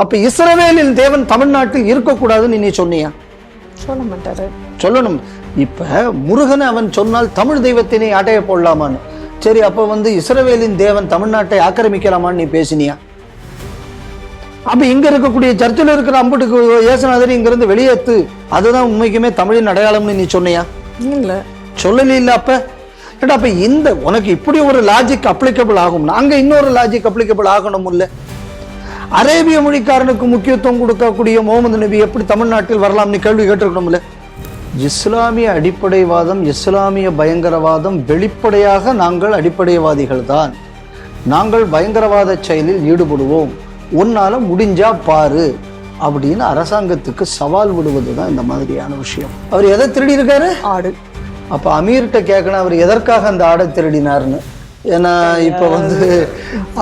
அப்ப இஸ்ரவேலின் தேவன் தமிழ்நாட்டில் இருக்கக்கூடாதுன்னு நீ சொன்னியா? சொல்ல மாட்டாரு. சொல்லணும். இப்ப முருகன் அவன் சொன்னால் தமிழ் தெய்வத்தினை அடைய போடலாமான்னு. சரி, அப்ப இஸ்ரவேலின் தேவன் தமிழ்நாட்டை ஆக்கிரமிக்கலாமான்னு நீ பேசினியா? அப்ப இங்க இருக்கக்கூடிய சர்ச்சில் இருக்கிற அம்புட்டுக்கு ஏசுநாதர் இங்க இருந்து வெளியேத்து, அதுதான் உண்மைக்குமே தமிழின் அடையாளம்னு நீ சொன்னியா? இல்ல, சொல்லல. இல்ல அப்ப அப்ப இந்த உனக்கு இப்படி ஒரு லாஜிக் அப்ளிகபிள் ஆகும், அங்க இன்னொரு லாஜிக் அப்ளிகபிள் ஆகணும். இல்ல, அரேபிய மொழிக்காரனுக்கு முக்கியத்துவம் கொடுக்கக்கூடிய முகமது நபி எப்படி தமிழ்நாட்டில் வரலாம்னு கேள்வி கேட்டிருக்கணும்ல. இஸ்லாமிய அடிப்படைவாதம், இஸ்லாமிய பயங்கரவாதம் வெளிப்படையாக நாங்கள் அடிப்படைவாதிகள் தான், நாங்கள் பயங்கரவாத செயலில் ஈடுபடுவோம், உன்னால முடிஞ்சா பாரு அப்படின்னு அரசாங்கத்துக்கு சவால் விடுவதுதான் இந்த மாதிரியான விஷயம். அவர் எதை திருடி இருக்காரு? ஆடு. அப்ப அமீர்கிட்ட கேட்கணும் அவர் எதற்காக அந்த ஆடை திருடினார்னு. ஏன்னா இப்ப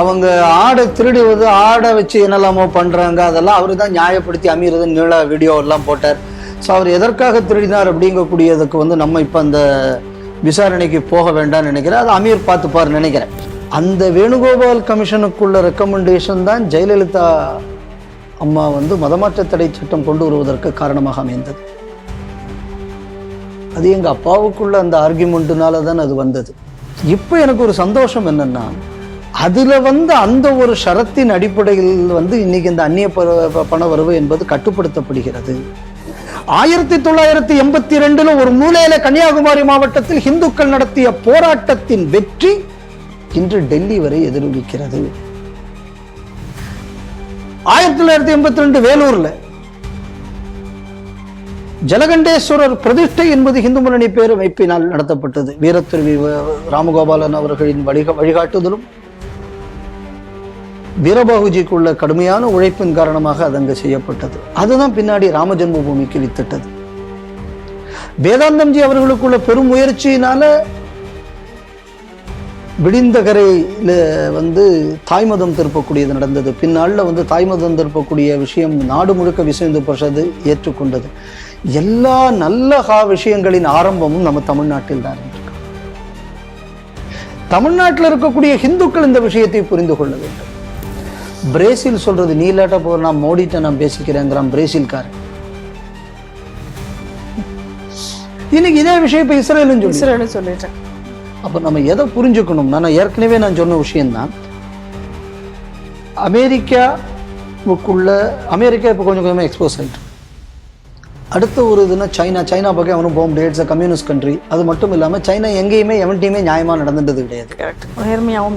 அவங்க ஆடை திருடுவது, ஆடை வச்சு என்னெல்லாமோ பண்றாங்க, அதெல்லாம் அவரு தான் நியாயப்படுத்தி அமீர் தான் நீள வீடியோ எல்லாம் போட்டார். ஸோ அவர் எதற்காக திருடினார் அப்படிங்கக்கூடியதுக்கு நம்ம இப்ப அந்த விசாரணைக்கு போக வேண்டாம்னு நினைக்கிறேன். அது அமீர் பார்த்துப்பார் நினைக்கிறேன். அந்த வேணுகோபால் கமிஷனுக்குள்ள ரெக்கமெண்டேஷன் தான் ஜெயலலிதா அம்மா மதமாற்ற தடை சட்டம் கொண்டு வருவதற்கு காரணமாக அமைந்தது. அது எங்க அப்பாவுக்குள்ள அந்த ஆர்கியூமெண்ட்னால தான் அது வந்தது. இப்ப எனக்கு ஒரு சந்தோஷம் என்னன்னா, அதுல அந்த ஒரு ஷரத்தின் அடிப்படையில் இன்னைக்கு இந்த அந்நிய பண வரவு என்பது கட்டுப்படுத்தப்படுகிறது. 1982 ஒரு மூலையில கன்னியாகுமரி மாவட்டத்தில் இந்துக்கள் நடத்திய போராட்டத்தின் வெற்றி இன்று டெல்லி வரை எதிரொலிக்கிறது. 1982 வேலூர்ல ஜலகண்டேஸ்வரர் பிரதிஷ்டை என்பது இந்து முன்னணி பேரமைப்பினால் நடத்தப்பட்டது. வீரத்துறவி ராமகோபாலன் அவர்களின் வழிகாட்டுதலும் வீரபாகுஜிக்குள்ள கடுமையான உழைப்பின் காரணமாக அது அங்கு செய்யப்பட்டது. அதுதான் பின்னாடி ராம ஜென்ம பூமிக்கு வித்திட்டது. வேதாந்தம்ஜி அவர்களுக்குள்ள பெரும் முயற்சியினால விடிந்தகரையில தாய்மதம் திருப்பக்கூடியது நடந்தது. பின்னால தாய்மதம் திருப்பக்கூடிய விஷயம் நாடு முழுக்க விஸ்வ இந்து பரிஷத்து ஏற்றுக்கொண்டது. எல்லா நல்ல விஷயங்களின் ஆரம்பமும் நம்ம தமிழ்நாட்டில் தான் இருக்கு. தமிழ்நாட்டில் இருக்கக்கூடிய இந்துக்கள் இந்த விஷயத்தை புரிந்து கொள்ள வேண்டும். பிரேசில் சொல்றது, நீ இல்லாட்ட போ, நான் மோடிட்ட நான் பேசிக்கிறேங்கிறான் பிரேசில்காரன். இன்னைக்கு இதே விஷயம் இப்ப இஸ்ரேலும் சொல்லிட்டேன். அப்ப நம்ம எதை புரிஞ்சுக்கணும்? நான் ஏற்கனவே சொன்ன விஷயம்தான். அமெரிக்கா இப்ப கொஞ்சம் கொஞ்சமா எக்ஸ்போஸ் ஆயிட்டு. அடுத்த ஒரு இதுனா சைனா பக்கம் அவனும் போக முடியாது. It's communist country. அது மட்டும் இல்லாம சைனா எங்கேயுமே எவன்ட்டையுமே நியாயமா நடந்துட்டது கிடையாது. நேர்மையாவும்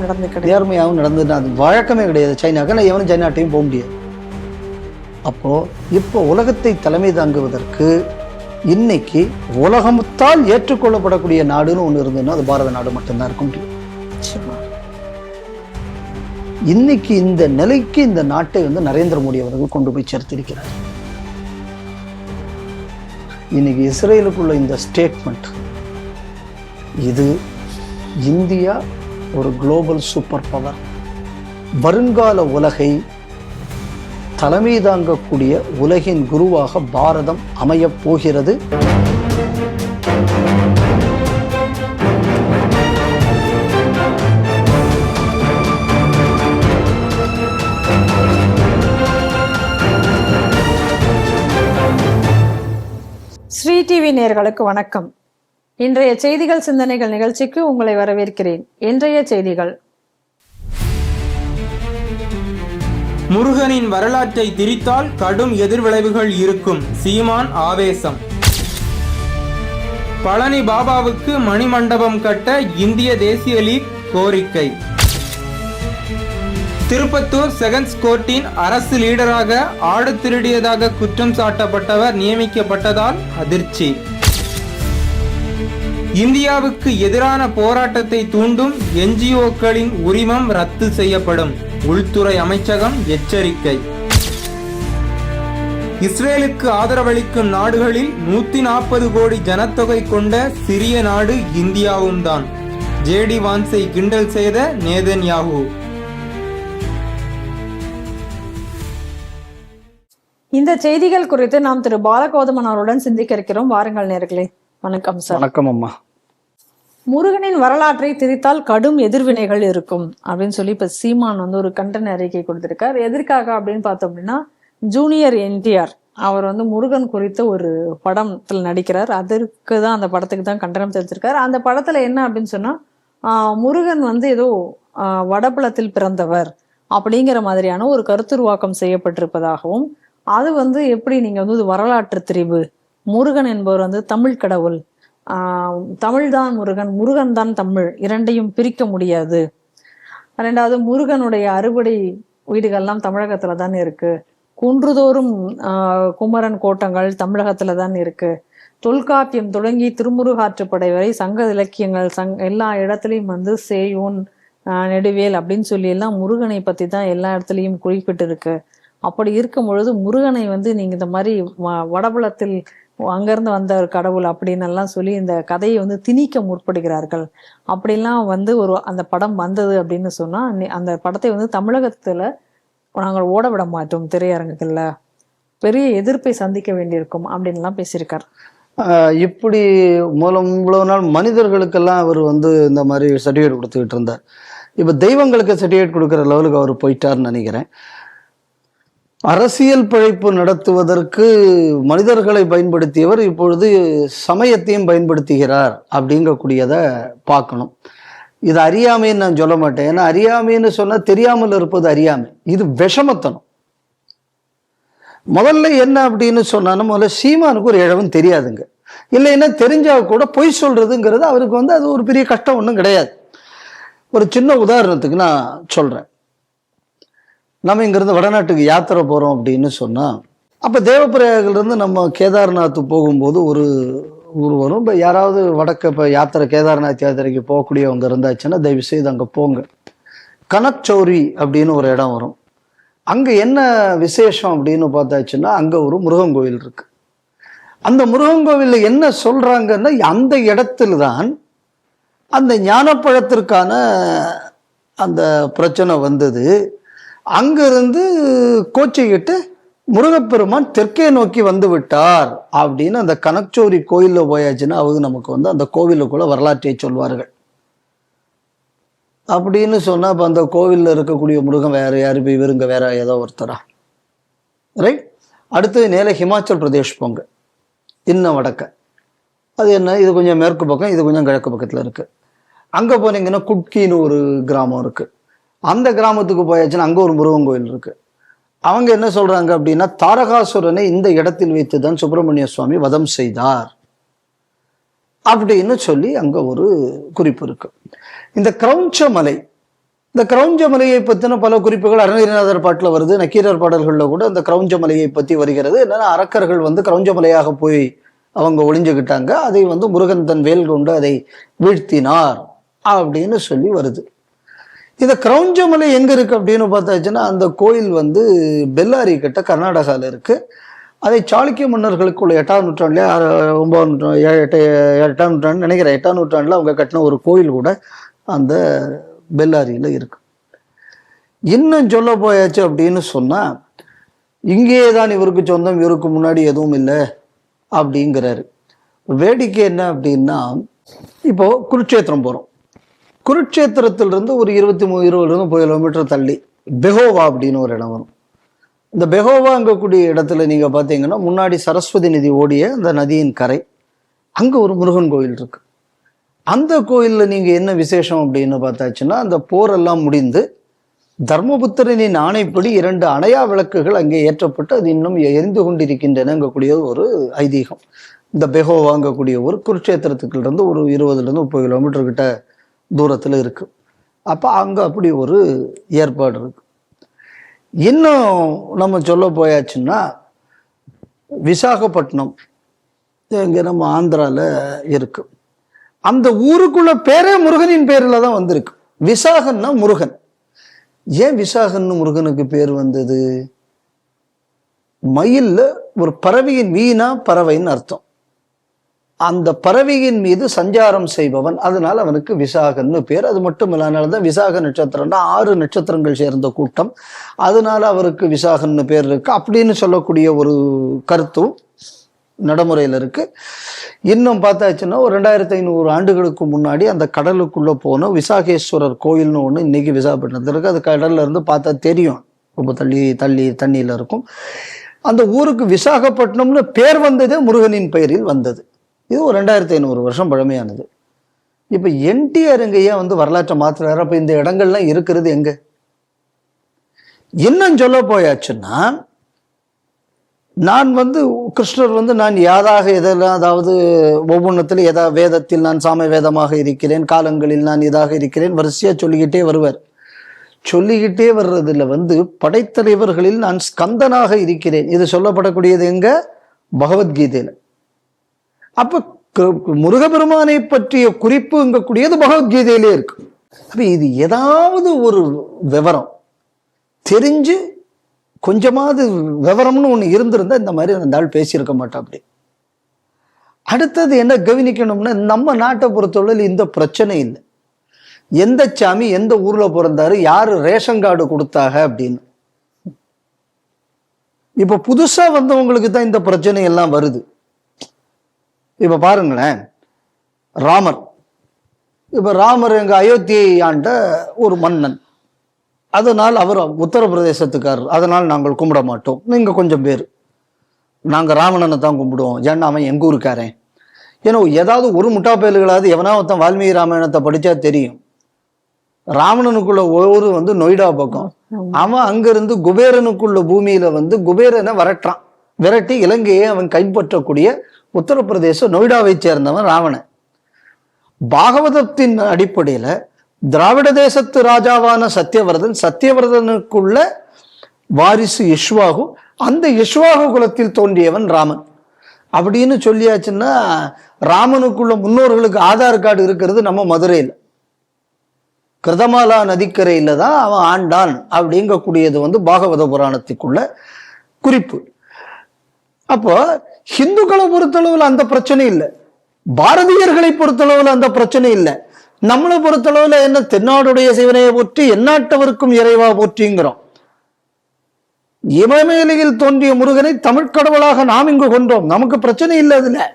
நடந்தது அது வழக்கமே கிடையாது. சைனாக்கு எவனும் சைனாட்டையும் போக முடியாது. அப்போ இப்போ உலகத்தை தலைமை தாங்குவதற்கு இன்னைக்கு உலகத்தால் ஏற்றுக்கொள்ளப்படக்கூடிய நாடுன்னு ஒண்ணு இருந்ததுன்னா அது பாரத நாடு மட்டும்தான் இருக்க முடியும். இன்னைக்கு இந்த நிலைக்கு இந்த நாட்டை நரேந்திர மோடி அவர்கள் கொண்டு போய் சேர்த்திருக்கிறார். இன்னைக்கு இஸ்ரேலுக்குள்ள இந்த ஸ்டேட்மெண்ட், இது இந்தியா ஒரு குளோபல் சூப்பர் பவர், வருங்கால உலகை தலைமை தாங்கக்கூடிய உலகின் குருவாக பாரதம் அமையப் போகிறது. ஸ்ரீ டிவி நேயர்களுக்கு வணக்கம். இன்றைய செய்திகள் சிந்தனைகள் நிகழ்ச்சிக்கு உங்களை வரவேற்கிறேன். இன்றைய செய்திகள்: முருகனின் வரலாற்றை திரித்தால் கடும் எதிர்விளைவுகள் இருக்கும், சீமான் ஆவேசம். பழனி பாபாவுக்கு மணிமண்டபம் கட்ட இந்திய தேசிய லீக் கோரிக்கை. திருப்பத்தூர் செகண்ட்ஸ் கோர்ட்டின் அரசு லீடராக ஆடு திருடியதாக குற்றம் சாட்டப்பட்டவர் நியமிக்கப்பட்டதால் அதிர்ச்சி. இந்தியாவுக்கு எதிரான போராட்டத்தை தூண்டும் என்ஜிஓக்களின் உரிமம் ரத்து செய்யப்படும், உள்துறை அமைச்சகம் எச்சரிக்கை. இஸ்ரேலுக்கு ஆதரவளிக்கும் நாடுகளில் 140 கோடி ஜனத்தொகை கொண்ட சிறிய நாடு இந்தியாவும் தான், ஜேடி வான்ஸை கிண்டல் செய்த நேதன்யாகு. இந்த செய்திகள் குறித்து நாம் திரு பாலகௌதமன் அவருடன் சிந்திக்க இருக்கிறோம். வாருங்கள் நேயர்களே. வணக்கம் சார். வணக்கம் அம்மா. முருகனின் வரலாற்றை திரித்தால் கடும் எதிர்வினைகள் இருக்கும் அப்படின்னு சொல்லி இப்ப சீமான் வந்து ஒரு கண்டன அறிக்கை கொடுத்திருக்கார். எதற்காக அப்படின்னு பார்த்தோம் அப்படின்னா, ஜூனியர் என்டிஆர் அவர் வந்து முருகன் குறித்த ஒரு படத்தில் நடிக்கிறார். அதற்கு தான், அந்த படத்துக்கு தான் கண்டனம் தெரிவிச்சிருக்காரு. அந்த படத்துல என்ன அப்படின்னு சொன்னா, முருகன் வந்து ஏதோ வடபுலத்தில் பிறந்தவர் அப்படிங்கிற மாதிரியான ஒரு கருத்துருவாக்கம் செய்யப்பட்டிருப்பதாகவும், அது வந்து எப்படி நீங்க வந்து வரலாற்று திரிவு, முருகன் என்பவர் வந்து தமிழ் கடவுள், தமிழ் தான் முருகன், முருகன் தான் தமிழ், இரண்டையும் பிரிக்க முடியாது. ரெண்டாவது, முருகனுடைய அறுபடை வீடுகள்லாம் தமிழகத்துல தான் இருக்கு, குன்றுதோறும் குமரன் கோட்டங்கள் தமிழகத்துல தான் இருக்கு, தொல்காப்பியம் தொடங்கி திருமுருகாற்றுப்படை வரை சங்க இலக்கியங்கள் எல்லா இடத்துலையும் வந்து சேயோன் நெடுவேல் அப்படின்னு சொல்லி எல்லாம் முருகனை பத்தி தான் எல்லா இடத்துலையும் குறிப்பிட்டு இருக்கு. அப்படி இருக்கும் பொழுது முருகனை வந்து நீங்க இந்த மாதிரி வடபுலத்தில் அங்கிருந்து வந்த ஒரு கடவுள் அப்படின்னு எல்லாம் சொல்லி இந்த கதையை வந்து திணிக்க முற்படுகிறார்கள். அப்படிலாம் வந்து அந்த படம் வந்தது அப்படின்னு சொன்னா, அந்த படத்தை வந்து தமிழகத்துல நாங்கள் ஓட விட மாட்டோம், திரையரங்குகள்ல பெரிய எதிர்ப்பை சந்திக்க வேண்டியிருக்கும் அப்படின்லாம் பேசியிருக்கார். இப்படி இவ்வளவு நாள் மனிதர்களுக்கெல்லாம் அவர் வந்து இந்த மாதிரி சர்டிஃபிகேட் கொடுத்துக்கிட்டு இருந்தார். இப்ப தெய்வங்களுக்கு சர்டிஃபிகேட் கொடுக்குற லெவலுக்கு அவர் போயிட்டார்னு நினைக்கிறேன். அரசியல் பிழைப்பு நடத்துவதற்கு மனிதர்களை பயன்படுத்தியவர் இப்பொழுது சமயத்தையும் பயன்படுத்துகிறார் அப்படிங்கக்கூடியதை பார்க்கணும். இது அறியாமைன்னு நான் சொல்ல மாட்டேன். ஏன்னா அறியாமைன்னு சொன்னா தெரியாமல் இருப்பது அறியாமை, இது விஷமத்தனம். முதல்ல என்ன அப்படின்னு சொன்னா, முதல்ல சீமானுக்கு ஒரு இழவும் தெரியாதுங்க. இல்லைன்னா தெரிஞ்சா கூட பொய் சொல்றதுங்கிறது அவருக்கு வந்து அது ஒரு பெரிய கஷ்டம் ஒன்றும் கிடையாது. ஒரு சின்ன உதாரணத்துக்கு நான் சொல்றேன். நம்ம இங்கிருந்து வடநாட்டுக்கு யாத்திரை போறோம் அப்படின்னு சொன்னா, அப்ப தேவப்பிரயாகிலிருந்து நம்ம கேதார்நாத் போகும்போது ஒரு ஊர் வரும். இப்போ யாராவது வடக்க இப்போ யாத்திரை கேதார்நாத் யாத்திரைக்கு போகக்கூடியவங்க இருந்தாச்சுன்னா தயவு செய்து அங்கே போங்க. கனக்சௌரி அப்படின்னு ஒரு இடம் வரும். அங்கே என்ன விசேஷம் அப்படின்னு பார்த்தாச்சுன்னா, அங்கே ஒரு முருகன் கோவில் இருக்கு. அந்த முருகன் கோவிலில் என்ன சொல்றாங்கன்னா, அந்த இடத்துல தான் அந்த ஞானப்பழத்திற்கான அந்த பிரச்சனை வந்தது. அங்கிருந்து கோச்சிக்கிட்டு முருகப்பெருமான் தெற்கே நோக்கி வந்து விட்டார் அப்படின்னு அந்த கனக்சௌரி கோயிலில் போயாச்சுன்னா அவங்க நமக்கு வந்து அந்த கோவிலுக்குள்ள வரலாற்றை சொல்வார்கள். அப்படின்னு சொன்னா அப்ப அந்த கோவிலில் இருக்கக்கூடிய முருகன் வேற யாரு, இப்போ இவருங்க வேற ஏதோ ஒருத்தரா, ரைட்? அடுத்து நேர ஹிமாச்சல் பிரதேஷ் போங்க, இன்னும் வடக்க. அது என்ன, இது கொஞ்சம் மேற்கு பக்கம், இது கொஞ்சம் கிழக்கு பக்கத்துல இருக்கு. அங்க போனீங்கன்னா குட்கின்னு ஒரு கிராமம் இருக்கு. அந்த கிராமத்துக்கு போயாச்சுன்னா அங்க ஒரு முருகன் கோயில் இருக்கு. அவங்க என்ன சொல்றாங்க அப்படின்னா, தாரகாசுரனை இந்த இடத்தில் வைத்துதான் சுப்பிரமணிய சுவாமி வதம் செய்தார் அப்படின்னு சொல்லி அங்க ஒரு குறிப்பு இருக்கு. இந்த கிரௌஞ்ச மலை, இந்த கிரௌஞ்ச மலையை பத்தின பல குறிப்புகள் அருணகிரிநாதர் பாட்டுல வருது. நக்கீரர் பாடல்கள்ல கூட இந்த கிரௌஞ்ச மலையை பத்தி வருகிறது. என்னன்னா, அரக்கர்கள் வந்து கிரௌஞ்ச மலையாக போய் அவங்க ஒளிஞ்சுக்கிட்டாங்க, அதை வந்து முருகன் தன் வேல் கொண்டு அதை வீழ்த்தினார் அப்படின்னு சொல்லி வருது. இந்த கிரௌஞ்ச மலை எங்க இருக்கு அப்படின்னு பார்த்தாச்சுன்னா, அந்த கோயில் வந்து பெல்லாரி கிட்ட கர்நாடகாவில் இருக்கு. அதை சாளுக்கிய மன்னர்களுக்குள்ள 8ஆம் நூற்றாண்டுல 9ஆம் நூற்றாண்டு 8ஆம் நூற்றாண்டு நினைக்கிறேன், 8ஆம் நூற்றாண்டுல அவங்க கட்டின ஒரு கோயில் கூட அந்த பெல்லாரியில இருக்கு. இன்னும் சொல்ல போயாச்சு அப்படின்னு சொன்னா, இங்கேயே தான் இவருக்கு சொந்தம், இவருக்கு முன்னாடி எதுவும் இல்லை அப்படிங்கிறாரு. வேடிக்கை என்ன அப்படின்னா, இப்போ குருட்சேத்திரம் போறோம். குருட்சேத்திரத்திலிருந்து ஒரு 20-30 கிலோமீட்டர் தள்ளி பெஹோவா அப்படின்னு ஒரு இடம் வரும். இந்த பெஹோவாங்கக்கூடிய இடத்துல நீங்க பாத்தீங்கன்னா, முன்னாடி சரஸ்வதி நதி ஓடிய அந்த நதியின் கரை, அங்க ஒரு முருகன் கோயில் இருக்கு. அந்த கோயில்ல நீங்க என்ன விசேஷம் அப்படின்னு பார்த்தாச்சுன்னா, அந்த போரெல்லாம் முடிந்து தர்மபுத்திரனின் ஆணைப்படி 2 அணையா விளக்குகள் அங்கே ஏற்றப்பட்டு அது இன்னும் எரிந்து கொண்டிருக்கின்றனங்கக்கூடிய ஒரு ஐதீகம். இந்த பெஹோவாங்கக்கூடிய ஒரு குருட்சேத்திரத்துக்கு இருந்து ஒரு 20-30 கிலோமீட்டர் கிட்ட தூரத்துல இருக்கு. அப்ப அங்க அப்படி ஒரு ஏற்பாடு இருக்கு. இன்னும் நம்ம சொல்ல போயாச்சுன்னா, விசாகப்பட்டினம் இங்க நம்ம ஆந்திரால இருக்கு. அந்த ஊருக்குள்ள பேரே முருகனின் பேர்ல தான் வந்திருக்கு. விசாகன்னா முருகன். ஏன் விசாகன்னு முருகனுக்கு பேர் வந்தது? மயில்ல ஒரு பறவையின் வீணா பறவைன்னு அர்த்தம். அந்த பறவையின் மீது சஞ்சாரம் செய்பவன், அதனால அவனுக்கு விசாகன்னு பேர். அது மட்டும் இல்லாதான் விசாக நட்சத்திரம்னா 6 நட்சத்திரங்கள் சேர்ந்த கூட்டம், அதனால அவருக்கு விசாகன்னு பேர் இருக்கு அப்படின்னு சொல்லக்கூடிய ஒரு கருத்தும் நடைமுறையில் இருக்கு. இன்னும் பார்த்தாச்சுன்னா ஒரு 2500 ஆண்டுகளுக்கு முன்னாடி அந்த கடலுக்குள்ள போன விசாகேஸ்வரர் கோயில்னு ஒன்று இன்னைக்கு விசாகப்பட்டினத்தில் இருக்கு. அது கடல்ல இருந்து பார்த்தா தெரியும், ரொம்ப தண்ணியில இருக்கும். அந்த ஊருக்கு விசாகப்பட்டினம்னு பேர் வந்ததே முருகனின் பெயரில் வந்தது. இது ஒரு 2500 வருஷம் பழமையானது. இப்ப என்டிஆர் எங்கேயா வரலாற்றை மாத்துறாரு? அப்ப இந்த இடங்கள்லாம் இருக்கிறது எங்க? இன்னும் சொல்ல போயாச்சுன்னா, நான் கிருஷ்ணர் நான் யாதாக எதெல்லாம், அதாவது ஒவ்வொன்றத்தில் வேதத்தில் நான் சாம வேதமாக இருக்கிறேன், காலங்களில் நான் இதாக இருக்கிறேன், வரிசையா சொல்லிக்கிட்டே வருவார். சொல்லிக்கிட்டே வர்றதுல படைத்தலைவர்களில் நான் ஸ்கந்தனாக இருக்கிறேன், இது சொல்லப்படக்கூடியது எங்க? பகவத்கீதையில. அப்ப முருகபெருமானை பற்றிய குறிப்பு இங்கக்கூடியது பகவத்கீதையிலே இருக்கு. அப்ப இது ஏதாவது ஒரு விவரம் தெரிஞ்சு கொஞ்சமாவது விவரம்னு ஒண்ணு இருந்திருந்தா இந்த மாதிரி அந்த ஆள் பேசியிருக்க மாட்டா. அப்படி அடுத்தது என்ன கவனிக்கணும்னா, நம்ம நாட்டை பொறுத்தவரையில் இந்த பிரச்சனை இல்லை. எந்த சாமி எந்த ஊர்ல பிறந்தாரு, யாரு ரேஷன் கார்டு கொடுத்தாங்க அப்படின்னு. இப்ப புதுசா வந்தவங்களுக்கு தான் இந்த பிரச்சனை எல்லாம் வருது. இப்ப பாருங்களேன், ராமர் எங்க அயோத்தியை ஆண்ட ஒரு மன்னன். அதனால் அவர் உத்தரப்பிரதேசத்துக்காரர், அதனால் நாங்கள் கும்பிட மாட்டோம். நீங்க கொஞ்சம் பேர் நாங்க ராவணனை தான் கும்பிடுவோம், ஏன்னா அவன் எங்க ஊருக்காரன். ஏன்னா ஏதாவது ஒரு முட்டா பயல்களாவது எவனா ஒருத்தன் வால்மீகி ராமாயணத்தை படிச்சா தெரியும். ராவணனுக்குள்ள ஊரு நொய்டா பக்கம். அவன் அங்கிருந்து குபேரனுக்குள்ள பூமியில குபேரனை விரட்டி இலங்கையை அவன் கைப்பற்றக்கூடிய உத்தரப்பிரதேச நொய்டாவை சேர்ந்தவன் ராவணன். பாகவதத்தின் அடிப்படையில திராவிட தேசத்து ராஜாவான சத்தியவர்தனுக்குள்ள வாரிசு இஷ்வாகு, அந்த இஷ்வாகு குலத்தில் தோன்றியவன் ராமன் அப்படின்னு சொல்லியாச்சுன்னா, ராமனுக்குள்ள முன்னோர்களுக்கு ஆதார் கார்டு இருக்கிறது நம்ம மதுரையில் கிருதமாலா நதிக்கரையில தான் அவன் ஆண்டான் அப்படிங்கக்கூடியது பாகவத புராணத்துக்குள்ள குறிப்பு. அப்போ ஹிந்துக்களை பொறுத்தளவுல அந்த பிரச்சனை இல்லை, பாரதியர்களை பொறுத்தளவுல அந்த பிரச்சனை இல்லை. நம்மளை பொறுத்தளவுல என்ன, தென்னாடுடைய சிவனையை போற்றி எந்நாட்டவருக்கும் இறைவா போற்றிங்கிறோம். இமயமேலையில் தோன்றிய முருகனை தமிழ்கடவுளாக நாம் இங்கு கொண்டோம், நமக்கு பிரச்சனை இல்லை. அதுல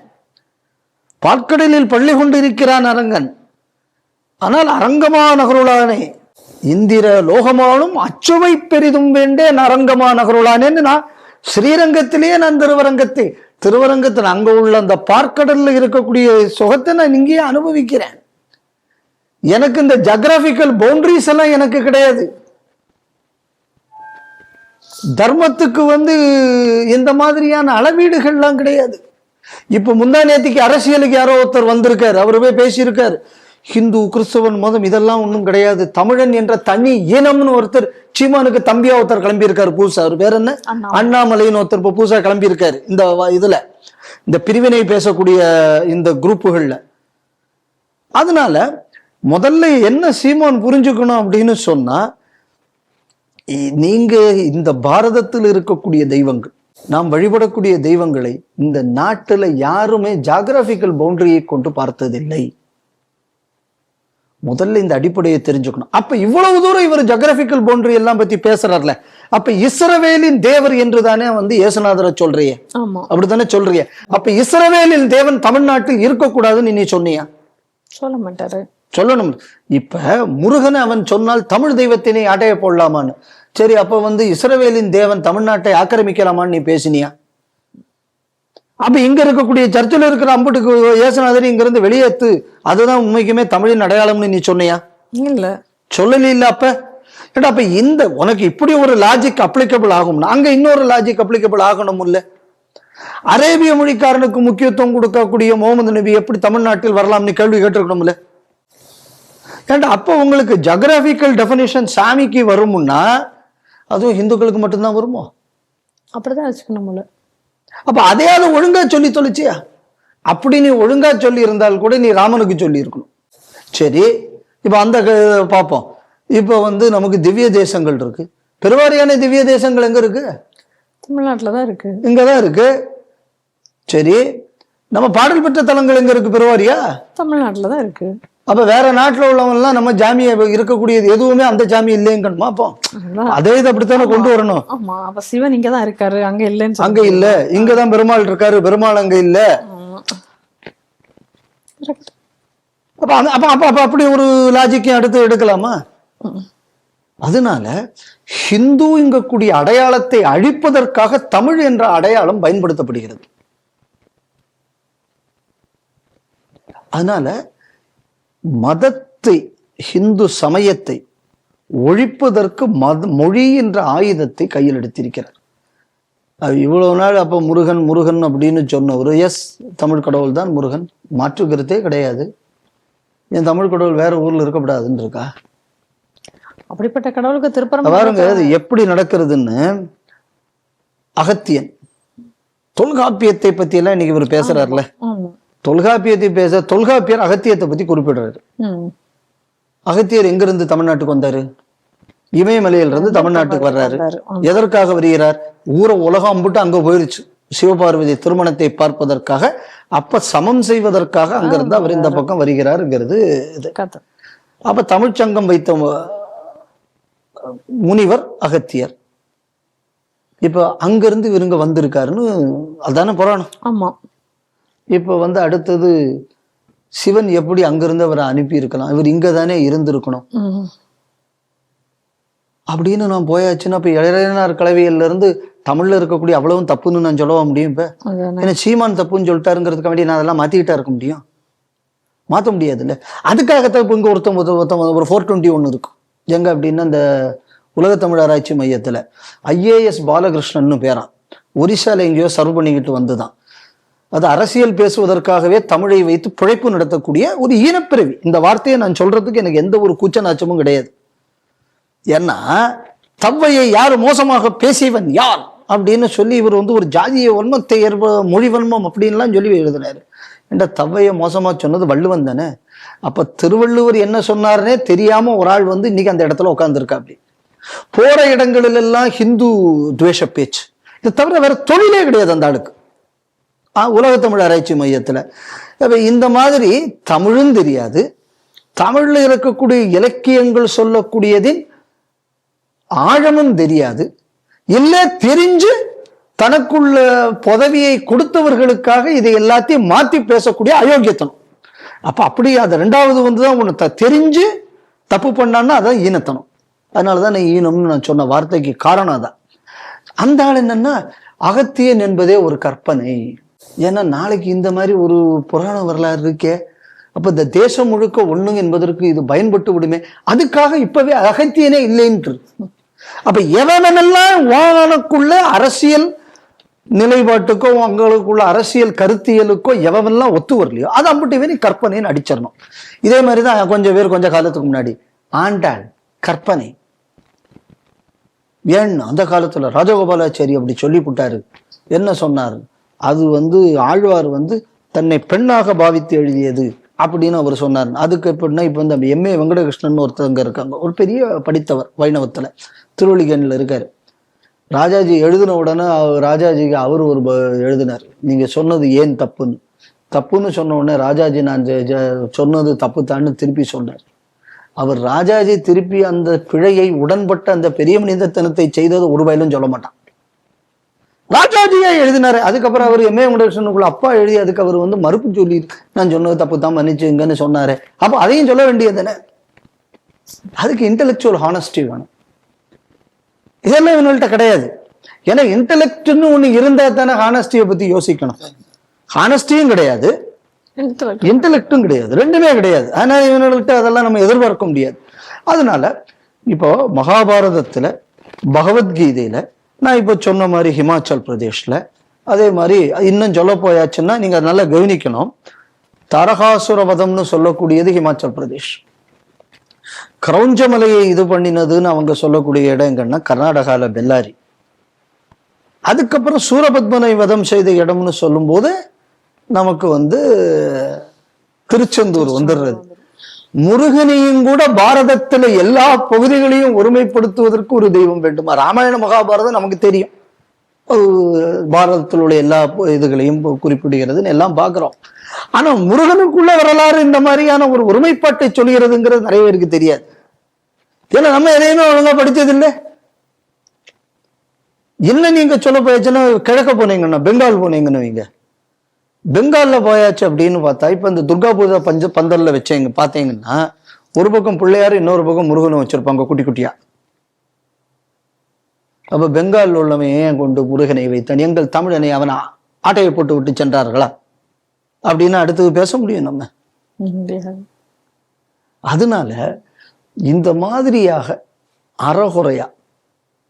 பாற்கடலில் பள்ளி கொண்டிருக்கிறான் அரங்கன். ஆனால் அரங்கமா நகருளானே இந்திர லோகமானும் அச்சுவை பெரிதும் வேண்டேன் அரங்கமா நகருளானேன்னு நான் ஸ்ரீரங்கத்திலேயே நான் திருவரங்கத்தில் அங்க உள்ள அந்த பார்க்கடல்ல இருக்கக்கூடிய சுகத்தை நான் இங்கேயே அனுபவிக்கிறேன். எனக்கு இந்த ஜியோகிராபிக்கல் பவுண்டரிஸ் எல்லாம் எனக்கு கிடையாது. தர்மத்துக்கு இந்த மாதிரியான அளவீடுகள்லாம் கிடையாது. இப்ப முந்தா நேத்திக்கு அரசியலுக்கு யாரோ ஒருத்தர் வந்திருக்காரு, அவரு போய் பேசியிருக்காரு, ஹிந்து கிறிஸ்தவன் மதம் இதெல்லாம் ஒன்றும் கிடையாது, தமிழன் என்ற தனி இனம்னு ஒருத்தர், சீமானுக்கு தம்பியா ஒருத்தர் கிளம்பி இருக்காரு பூசா, அவர் பேர் என்ன, அண்ணாமலைன்னு ஒருத்தர் இப்ப பூசா கிளம்பி இருக்காரு. இந்த பிரிவினை பேசக்கூடிய இந்த குரூப்புகள்ல. அதனால முதல்ல என்ன சீமான் புரிஞ்சுக்கணும் அப்படின்னு சொன்னா, நீங்க இந்த பாரதத்தில் இருக்கக்கூடிய தெய்வங்கள், நாம் வழிபடக்கூடிய தெய்வங்களை இந்த நாட்டுல யாருமே ஜியோகிராபிக்கல் பவுண்டரியை கொண்டு பார்த்ததில்லை. முதல்ல இந்த அடிப்படையை தெரிஞ்சுக்கணும். அப்ப இவ்வளவு தூரம் இவர் ஜியோகிராபிக்கல் பவுண்டரி எல்லாம் பத்தி பேசுறாருல, அப்ப இஸ்ரவேலின் தேவர் என்று தானே இயேசுநாதரை சொல்றிய, அப்படித்தானே சொல்றிய. அப்ப இஸ்ரவேலின் தேவன் தமிழ்நாட்டில் இருக்கக்கூடாதுன்னு நீ சொன்னியா? சொல்ல மாட்டாரு, சொல்லணும். இப்ப முருகனை அவன் சொன்னால் தமிழ் தெய்வத்தினை அடைய போடலாமான்னு. சரி, அப்ப இஸ்ரவேலின் தேவன் தமிழ்நாட்டை ஆக்கிரமிக்கலாமான்னு நீ பேசினியா? அப்ப இங்க இருக்கக்கூடிய சர்ச்சில் இருக்கிற அம்புட்டுக்கு இயேசுநாதர் இங்க இருந்து வெளியேத்து, அதுதான் உண்மைக்குமே தமிழின் அடையாளம்னு நீ சொன்னியா? இல்ல, சொல்லல. இல்ல. அப்ப இந்த உனக்கு இப்படி ஒரு லாஜிக் அப்ளிகபிள் ஆகும்னா அங்க இன்னொரு லாஜிக் அப்ளிகபிள் ஆகணும். இல்ல, அரேபிய மொழிக்காரனுக்கு முக்கியத்துவம் கொடுக்கக்கூடிய முகமது நபி எப்படி தமிழ்நாட்டில் வரலாம்னு கேள்வி கேட்டிருக்கணும்ல. ஏன்டா அப்ப உங்களுக்கு ஜியோகிராபிக்கல் டெஃபினிஷன் சாமிக்கு வரும்னா அதுவும் ஹிந்துக்களுக்கு மட்டும்தான் வருமோ? அப்படிதான் வச்சுக்கணும்ல. அப்ப அதையாவது ஒழுங்கா சொல்லி தொலைச்சியா? அப்படி நீ ஒழுங்கா சொல்லி இருந்தால் கூட நீ ராமனுக்கு சொல்லி இருக்கணும். சரி, இப்ப அந்த பார்ப்போம். இப்ப நமக்கு திவ்ய தேசங்கள் இருக்கு, பெருவாரியான திவ்ய தேசங்கள் எங்க இருக்கு? தமிழ்நாட்டுலதான் இருக்கு, இங்கதான் இருக்கு. சரி, நம்ம பாடல் பெற்ற தலங்கள் எங்க இருக்கு? பெருவாரியா? தமிழ்நாட்டுலதான் இருக்கு. அப்ப வேற நாட்டுல உள்ளவங்க நம்ம ஜாமிய இருக்கக்கூடியது எதுவுமே அந்த ஜாமி இல்லைங்கணுமா? அப்போ அதே இது அப்படித்தானே கொண்டு வரணும். ஆமா, அப்ப சிவன் இங்கதான் இருக்காரு, அங்க இல்லைன்னு அங்க இல்ல, இங்கதான் பெருமாள் இருக்காரு, பெருமாள் அங்க இல்ல. அப்ப அப்ப அப்ப அப்ப அப்படி ஒரு லாஜிக்கையும் அடுத்து எடுக்கலாமா? அதனால ஹிந்துங்கக்கூடிய அடையாளத்தை அழிப்பதற்காக தமிழ் என்ற அடையாளம் பயன்படுத்தப்படுகிறது. அதனால மதத்தை, ஹிந்து சமயத்தை ஒழிப்பதற்கு மொழி என்ற ஆயுதத்தை கையில் எடுத்திருக்கிறார். இவ்வளவு நாள் அப்ப முருகன் முருகன் அப்படின்னு சொன்னவர், எஸ் தமிழ் கடவுள் தான் முருகன், மாற்றுக்கிறதே கிடையாது. என் தமிழ் கடவுள் வேற ஊர்ல இருக்கப்படாதுன்னு இருக்கா? அப்படிப்பட்ட கடவுளுக்கு திருப்பரம் பாருங்க அது எப்படி நடக்கிறதுன்னு. அகத்தியன் தொல்காப்பியத்தை பத்தி எல்லாம் இன்னைக்கு இவர் பேசுறாருல, தொல்காப்பியத்தை பேச தொல்காப்பியர் அகத்தியத்தை பத்தி குறிப்பிடுறாரு. அகத்தியர் எங்க இருந்து தமிழ்நாட்டுக்கு வந்தாரு? இமயமலையில இருந்து தமிழ்நாட்டுக்கு வர்றாரு. எதற்காக வருகிறார்? உலகம் அம்பிட்டு அங்க போயிருச்சு சிவபார்வதி திருமணத்தை பார்ப்பதற்காக. அப்ப சமம் செய்வதற்காக அங்கிருந்து அவர் இந்த பக்கம் வருகிறாருங்கிறது இது. அப்ப தமிழ்ச்சங்கம் வைத்த முனிவர் அகத்தியர். இப்ப அங்கிருந்து இவருங்க வந்திருக்காருன்னு அதான புராணம். ஆமா. இப்ப அடுத்தது சிவன் எப்படி அங்கிருந்து அவரை அனுப்பி இருக்கலாம்? இவர் இங்க தானே இருந்திருக்கணும் அப்படின்னு நான் போயாச்சுன்னா இப்ப இளையனார் கலவையில இருந்து தமிழ்ல இருக்கக்கூடிய அவ்வளவும் தப்புன்னு நான் சொல்ல முடியும்? இப்ப ஏன்னா சீமான் தப்புன்னு சொல்லிட்டாருங்கிறதுக்கு வேண்டி நான் அதெல்லாம் மாத்திக்கிட்டா இருக்க முடியும்? மாற்ற முடியாது இல்ல. அதுக்காகத்தான் இப்ப இங்க ஒருத்தன் ஒரு 421 இருக்கும் எங்க அப்படின்னா, இந்த உலக தமிழ் ஆராய்ச்சி மையத்துல IAS பாலகிருஷ்ணன் பேரான், ஒரிசால எங்கேயோ சர்வ் பண்ணிக்கிட்டு வந்துதான். அது அரசியல் பேசுவதற்காகவே தமிழை வைத்து பிழைப்பு நடத்தக்கூடிய ஒரு ஈனப்பிறவி. இந்த வார்த்தையை நான் சொல்றதுக்கு எனக்கு எந்த ஒரு கூச்ச நாச்சமும் கிடையாது. ஏன்னா தவ்வையை யார் மோசமாக பேசியவன் யார் அப்படின்னு சொல்லி இவர் ஒரு ஜாதிய வன்மத்தை மொழி வன்மம் அப்படின்லாம் சொல்லி எழுதினாரு. என்ற தவ்வையை மோசமா சொன்னது வள்ளுவன் தானே. அப்ப திருவள்ளுவர் என்ன சொன்னார்னே தெரியாம ஒரு ஆள் இன்னைக்கு அந்த இடத்துல உட்கார்ந்துருக்கா. அப்படி போற இடங்களில் எல்லாம் ஹிந்து துவேஷ பேச்சு. இது தவிர வேற தொழிலே கிடையாது அந்த ஆளுக்கு. உலக தமிழ் ஆராய்ச்சி மையத்துல இந்த மாதிரி தமிழும் தெரியாது, தமிழ்ல இருக்கக்கூடிய இலக்கியங்கள் சொல்லக்கூடியதின் ஆழமும் தெரியாது, இல்ல தெரிஞ்சு தனக்குள்ள பதவியை கொடுத்தவர்களுக்காக இதை எல்லாத்தையும் மாத்தி பேசக்கூடிய அயோக்கியத்தனம். அப்ப அப்படி அது ரெண்டாவது தான் ஒண்ணு தெரிஞ்சு தப்பு பண்ணான்னா அதான் ஈனத்தனம். அதனாலதான் நான் ஈனம்னு நான் சொன்ன வார்த்தைக்கு காரணம் தான். அந்த ஆள் என்னன்னா அகத்தியன் என்பதே ஒரு கற்பனை. ஏன்னா நாளைக்கு இந்த மாதிரி ஒரு புராண வரலாறு இருக்கே, அப்ப இந்த தேசம் முழுக்க ஒண்ணு என்பதற்கு இது பயன்பட்டு விடுமே. அதுக்காக இப்பவே அகத்தியனே இல்லைன்னு. அப்ப எவனெல்லாம் வானக்குள்ள அரசியல் நிலைப்பாட்டுக்கோ அவங்களுக்குள்ள அரசியல் கருத்தியலுக்கோ எவெல்லாம் ஒத்து வரலையோ அது அம்பிட்டு நீ கற்பனைன்னு அடிச்சிடணும். இதே மாதிரிதான் கொஞ்ச காலத்துக்கு முன்னாடி ஆண்டாள் கற்பனை. ஏன்னு அந்த காலத்துல ராஜகோபாலாச்சாரி அப்படி சொல்லி போட்டாரு. என்ன சொன்னார்? அது ஆழ்வார் தன்னை பெண்ணாக பாவித்து எழுதியது அப்படின்னு அவர் சொன்னார். அதுக்கு எப்படின்னா இப்ப இந்த MA வெங்கடகிருஷ்ணன் ஒருத்தவங்க இருக்காங்க, ஒரு பெரிய படித்தவர் வைணவத்துல, திருவள்ளிக்கேணில இருக்காரு. ராஜாஜி எழுதின உடனே ராஜாஜிக்கு அவர் ஒரு எழுதினார், நீங்க சொன்னது ஏன் தப்புன்னு சொன்ன உடனே ராஜாஜி நான் சொன்னது தப்பு தான்னு திருப்பி சொன்னார். அவர் ராஜாஜி திருப்பி அந்த பிழையை உடன்பட்ட அந்த பெரிய மனிதத்தனத்தை செய்தது ஒரு வயலும் சொல்ல மாட்டான். ராஜாஜியா எழுதினாரு. அதுக்கப்புறம் அவர் MA வெங்கடகிருஷ்ணனுக்குள்ள அப்பா எழுதி அதுக்கு அவர் மறுப்பு சொல்லி நான் சொன்னது தப்பு தான் மன்னிச்சுங்கன்னு சொன்னாரு. அப்ப அதையும் சொல்ல வேண்டியது தானே. அதுக்கு இன்டெலெக்சுவல் ஹானஸ்டி வேணும். இதெல்லாம் இவங்கள்ட்ட கிடையாது. ஏன்னா இன்டெலெக்ட்னு ஒண்ணு இருந்தா தானே ஹானஸ்டியை பத்தி யோசிக்கணும். ஹானஸ்டியும் கிடையாது, இன்டெலெக்டும் கிடையாது, ரெண்டுமே கிடையாது. ஆனா இவங்கள்ட்ட அதெல்லாம் நம்ம எதிர்பார்க்க முடியாது. அதனால இப்போ மகாபாரதத்துல பகவத்கீதையில நான் இப்போ சொன்ன மாதிரி ஹிமாச்சல் பிரதேஷ்ல, அதே மாதிரி இன்னும் சொல்ல போயாச்சுன்னா நீங்க நல்லா கவனிக்கணும், தாரகாசுர வதம்னு சொல்லக்கூடியது ஹிமாச்சல் பிரதேஷ். கிரௌஞ்ச மலையை இது பண்ணினதுன்னு அவங்க சொல்லக்கூடிய இடம் எங்கன்னா கர்நாடகால பெல்லாரி. அதுக்கப்புறம் சூரபத்மனை வதம் செய்த இடம்னு சொல்லும் போது நமக்கு திருச்செந்தூர் வந்துடுறது. முருகனையும் கூட பாரதத்துல எல்லா பகுதிகளையும் ஒருமைப்படுத்துவதற்கு ஒரு தெய்வம் வேண்டுமா? ராமாயண மகாபாரதம் நமக்கு தெரியும், பாரதத்தில் உள்ள எல்லா இதுகளையும் குறிப்பிடுகிறதுன்னு எல்லாம் பார்க்கிறோம். ஆனா முருகனுக்குள்ள வரலாறு இந்த மாதிரியான ஒரு ஒருமைப்பாட்டை சொல்கிறதுங்கிறது நிறைய பேருக்கு தெரியாது. ஏன்னா நம்ம எதையுமே ஒழுங்கா படிச்சதில்லை. என்ன நீங்க சொல்ல போயாச்சுன்னா கிழக்க போனீங்கன்னா பெங்கால் போனீங்கன்னு வைங்க, பெங்கால்ல போயாச்சு அப்படின்னு பார்த்தா இப்ப இந்த துர்கா பூஜா பந்தல்ல வச்சீங்க பாத்தீங்கன்னா ஒரு பக்கம் பிள்ளையாரு இன்னொரு பக்கம் முருகனும் வச்சிருப்பாங்க குட்டி குட்டியா. அப்ப பெங்கால் உள்ளவன் ஏன் கொண்டு முருகனை வைத்தான், எங்கள் தமிழனை அவன் ஆட்டையை போட்டு விட்டு சென்றார்களா அப்படின்னு அடுத்தது பேச முடியும் நம்ம. அதனால இந்த மாதிரியாக அறகுறையா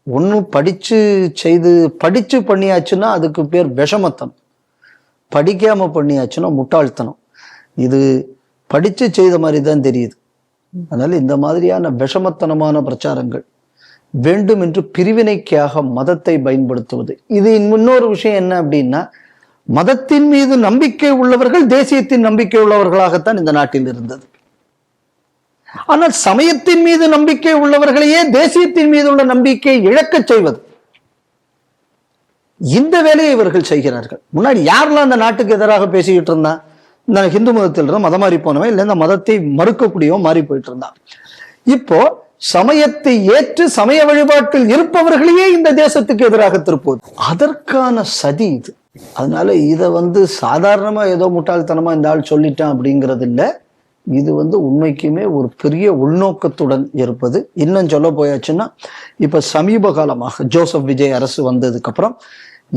ஒன்னும் படிச்சு பண்ணியாச்சுன்னா அதுக்கு பேர் விஷமத்தனம், படிக்காம பண்ணியாச்சுன்னா முட்டாள்தனம். இது படிச்சு செய்த மாதிரி தான் தெரியுது. அதனால இந்த மாதிரியான விஷமத்தனமான பிரச்சாரங்கள் வேண்டும் என்று பிரிவினைக்காக மதத்தை பயன்படுத்துவது. இது இன்னொரு விஷயம் என்ன அப்படின்னா, மதத்தின் மீது நம்பிக்கை உள்ளவர்கள் தேசியத்தின் நம்பிக்கை உள்ளவர்களாகத்தான் இந்த நாட்டில் இருந்தது. ஆனால் சமயத்தின் மீது நம்பிக்கை உள்ளவர்களையே தேசியத்தின் மீது உள்ள நம்பிக்கையை இழக்கச் செய்வது, இந்த வேலையை இவர்கள் செய்கிறார்கள். முன்னாடி யாரெல்லாம் அந்த நாட்டுக்கு எதிராக பேசிக்கிட்டு இருந்தா, இந்த ஹிந்து மதத்தில் இருந்த மதம் மாறி போனவன் இல்லை இந்த மதத்தை மறுக்கக்கூடியவன் மாறி போயிட்டு இருந்தான். இப்போ சமயத்தை ஏற்று சமய வழிபாட்டில் இருப்பவர்களையே இந்த தேசத்துக்கு எதிராக திருப்புவது, அதற்கான சதி இது. அதனால இதை சாதாரணமா ஏதோ முட்டாள்தனமா இந்த ஆள் சொல்லிட்டான் அப்படிங்கிறது இல்லை. இது உண்மைக்குமே ஒரு பெரிய உள்நோக்கத்துடன் இருப்பது. இன்னும் சொல்ல போயாச்சுன்னா இப்ப சமீப காலமாக ஜோசப் விஜய் அரசு வந்ததுக்கு அப்புறம்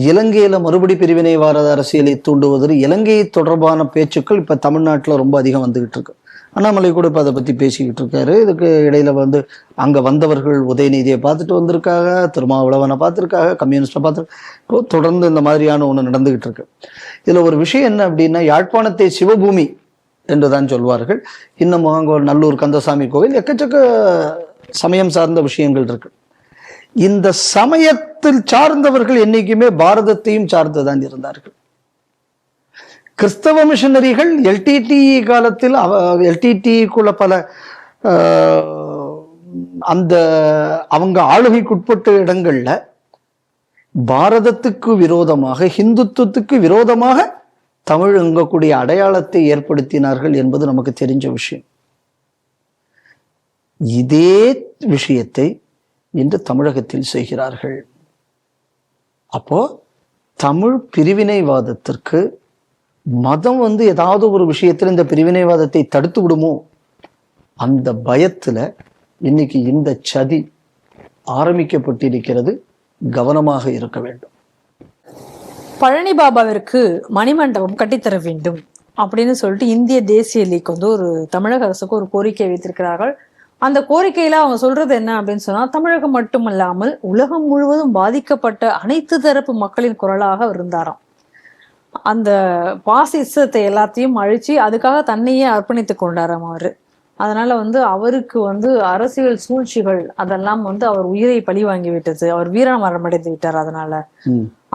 இலங்கையில மறுபடி பிரிவினைவாத அரசியலை தூண்டுவதில் இலங்கை தொடர்பான பேச்சுக்கள் இப்ப தமிழ்நாட்டுல ரொம்ப அதிகம் வந்துகிட்டு இருக்கு. அண்ணாமலை கூட இப்ப அதை பத்தி பேசிக்கிட்டு இருக்காரு. இதுக்கு இடையில அங்க வந்தவர்கள் உதயநிதியை பார்த்துட்டு வந்திருக்காங்க, திருமாவளவனை பார்த்திருக்காங்க, கம்யூனிஸ்டை பார்த்து தொடர்ந்து இந்த மாதிரியான ஒண்ணு நடந்துகிட்டு இருக்கு. இதுல ஒரு விஷயம் என்ன அப்படின்னா, யாழ்ப்பாணத்தை சிவபூமி என்றுதான் சொல்வார்கள். இன்னும் அங்க நல்லூர் கந்தசாமி கோவில், எக்கச்சக்க சமயம் சார்ந்த விஷயங்கள் இருக்கு. இந்த சமயத்தில் சார்ந்தவர்கள் என்னைக்குமே பாரதத்தையும் சார்ந்துதான் இருந்தார்கள். கிறிஸ்தவ மிஷனரிகள் எல்டிடி காலத்தில் எல்டிடிக்குள்ள பல அந்த அவங்க ஆளுகைக்குட்பட்ட இடங்கள்ல பாரதத்துக்கு விரோதமாக இந்துத்துவத்துக்கு விரோதமாக தமிழ் எங்கக்கூடிய அடையாளத்தை ஏற்படுத்தினார்கள் என்பது நமக்கு தெரிஞ்ச விஷயம். இதே விஷயத்தை இன்று தமிழகத்தில் செய்கிறார்கள். அப்போ தமிழ் பிரிவினைவாதத்திற்கு மதம் ஏதாவது ஒரு விஷயத்துல இந்த பிரிவினைவாதத்தை தடுத்து விடுமோ அந்த பயத்துல இன்னைக்கு இந்த சதி ஆரம்பிக்கப்பட்டிருக்கிறது. கவனமாக இருக்க வேண்டும். பழனி பாபாவிற்கு மணிமண்டபம் கட்டித்தர வேண்டும் அப்படின்னு சொல்லிட்டு இந்திய தேசிய லீக் ஒரு தமிழக அரசுக்கு ஒரு கோரிக்கை வைத்திருக்கிறார்கள். அந்த கோரிக்கையில அவங்க சொல்றது என்ன அப்படின்னு சொன்னா, தமிழகம் மட்டுமல்லாமல் உலகம் முழுவதும் பாதிக்கப்பட்ட அனைத்து தரப்பு மக்களின் குரலாக இருந்தாராம். அந்த பாசிசத்தை எல்லாத்தையும் அழிச்சு அதுக்காக தன்னையே அர்ப்பணித்து கொண்டாராம் அவரு. அதனால அவருக்கு அரசியல் சூழ்ச்சிகள் அதெல்லாம் அவர் உயிரை பழி வாங்கி விட்டது, அவர் வீரமரணம் அடைந்து விட்டார்.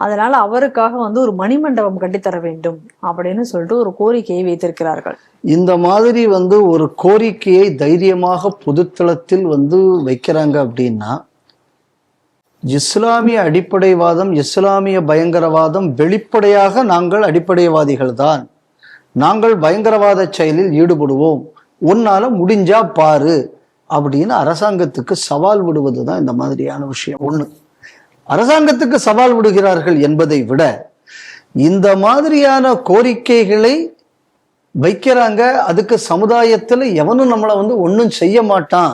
அதனால அவருக்காக ஒரு மணிமண்டபம் கட்டித்தர வேண்டும் அப்படின்னு சொல்லிட்டு ஒரு கோரிக்கையை வைத்திருக்கிறார்கள். இந்த மாதிரி ஒரு கோரிக்கையை தைரியமாக பொதுத்தளத்தில் வைக்கிறாங்க அப்படின்னா, இஸ்லாமிய அடிப்படைவாதம், இஸ்லாமிய பயங்கரவாதம் வெளிப்படையாக நாங்கள் அடிப்படைவாதிகள் தான், நாங்கள் பயங்கரவாத செயலில் ஈடுபடுவோம், உன்னால முடிஞ்சா பாரு அப்படின்னு அரசாங்கத்துக்கு சவால் விடுவதுதான் இந்த மாதிரியான விஷயம். ஒண்ணு, அரசாங்கத்துக்கு சவால் விடுகிறார்கள் என்பதை விட இந்த மாதிரியான கோரிக்கைகளை வைக்கிறாங்க, அதுக்கு சமுதாயத்துல எவனும் நம்மளை ஒன்றும் செய்ய மாட்டான்